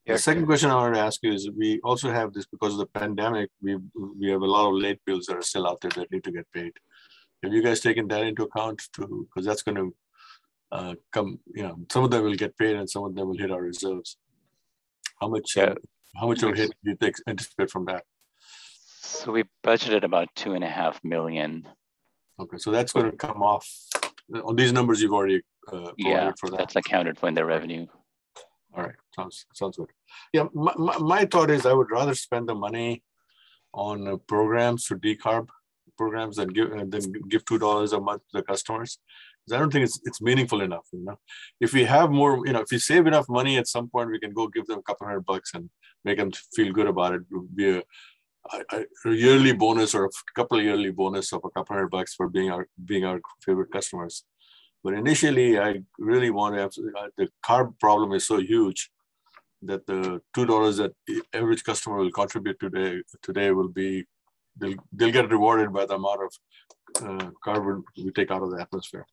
Yeah. The second question I wanted to ask you is, we also have this, because of the pandemic, we have a lot of late bills that are still out there that need to get paid. Have you guys taken that into account too? Because that's going to come, some of them will get paid and some of them will hit our reserves. How much of a hit do you anticipate from that? So we budgeted about $2.5 million. Okay, so that's going to come off. On these numbers, you've already provided for that. That's accounted for in the revenue. All right, sounds good. Yeah, my thought is I would rather spend the money on programs for decarb programs than give $2 a month to the customers. I don't think it's meaningful enough. If we have more, if we save enough money at some point, we can go give them a couple $100 and make them feel good about it. It would be a yearly bonus or a couple of yearly bonus of a couple $100 for being our favorite customers. But initially, I really want to have the carb problem is so huge that the $2 that the average customer will contribute today will be, they'll get rewarded by the amount of carbon we take out of the atmosphere.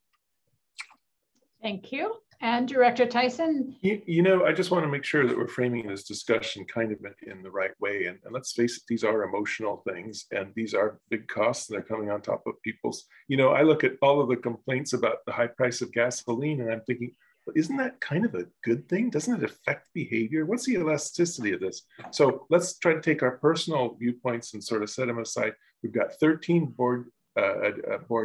Thank you. And Director Tyson? I just want to make sure that we're framing this discussion kind of in the right way. And let's face it, these are emotional things, and these are big costs, and they're coming on top of people's. I look at all of the complaints about the high price of gasoline, and I'm thinking, well, isn't that kind of a good thing? Doesn't it affect behavior? What's the elasticity of this? So let's try to take our personal viewpoints and sort of set them aside. We've got 13 board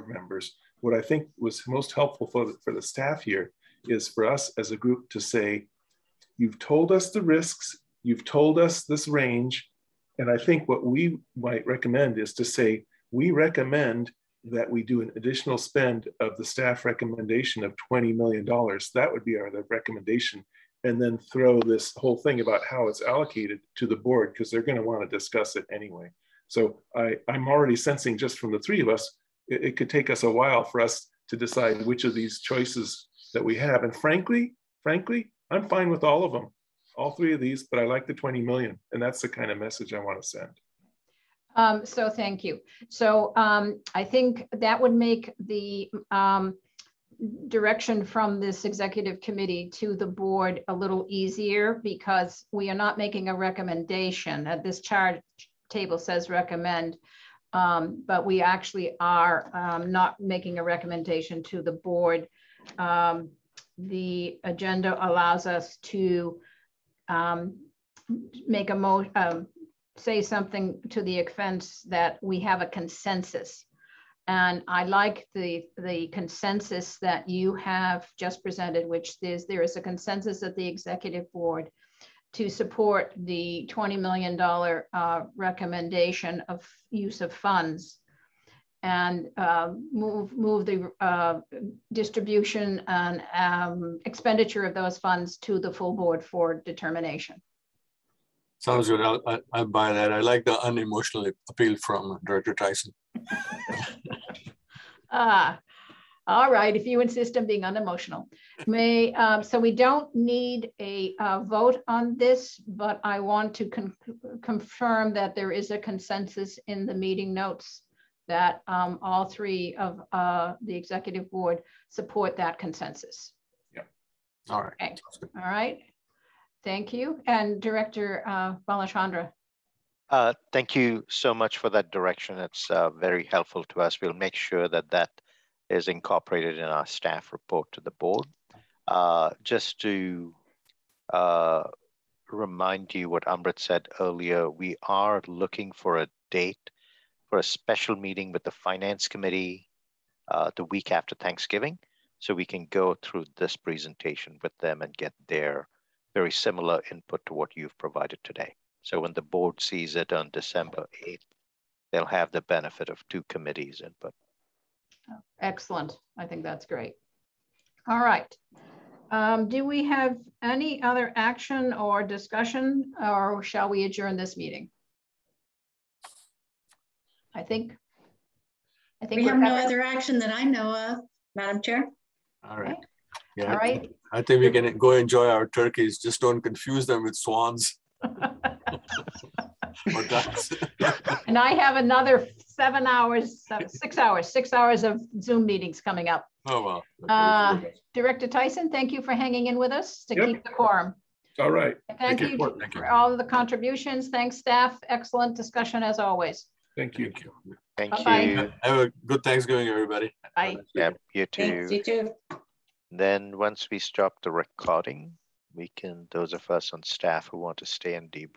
members. What I think was most helpful for the staff here is for us as a group to say, you've told us the risks, you've told us this range, and I think what we might recommend is to say, we recommend that we do an additional spend of the staff recommendation of $20 million. That would be our recommendation, and then throw this whole thing about how it's allocated to the board, because they're going to want to discuss it anyway. So I'm already sensing just from the three of us, it could take us a while for us to decide which of these choices that we have. And frankly, I'm fine with all of them, all three of these, but I like the 20 million. And that's the kind of message I want to send. So thank you. So I think that would make the direction from this executive committee to the board a little easier, because we are not making a recommendation. This chart table says recommend, but we actually are not making a recommendation to the board. The agenda allows us to make say something to the offense that we have a consensus. And I like the consensus that you have just presented, which there is a consensus at the executive board to support the $20 million recommendation of use of funds, and move the distribution and expenditure of those funds to the full board for determination. Sounds good. I'll buy that. I like the unemotional appeal from Director Tyson. All right, if you insist on being unemotional. So we don't need a vote on this, but I want to confirm that there is a consensus in the meeting notes that all three of the executive board support that consensus. Yeah. All right. Okay. All right. Thank you. And Director Balachandra. Thank you so much for that direction. It's very helpful to us. We'll make sure that that is incorporated in our staff report to the board. Just to remind you what Amrit said earlier, we are looking for a date for a special meeting with the Finance Committee the week after Thanksgiving, so we can go through this presentation with them and get their very similar input to what you've provided today. So when the board sees it on December 8th, they'll have the benefit of two committees' input. Excellent. I think that's great. All right. Do we have any other action or discussion, or shall we adjourn this meeting? I think we have no other action that I know of, Madam Chair. All right. Okay. Yeah. All right. I think we can go enjoy our turkeys. Just don't confuse them with swans. Or ducks. And I have another 6 hours of Zoom meetings coming up. Oh, well. Okay. Director Tyson, thank you for hanging in with us to keep the quorum. All right. Thank you for all of the contributions. Thanks, staff. Excellent discussion as always. Thank you. Thank Bye-bye. you. Have a good Thanksgiving, everybody. Bye. Yep, you too. Thanks, you too. Then once we stop the recording, we can, those of us on staff who want to stay and debrief.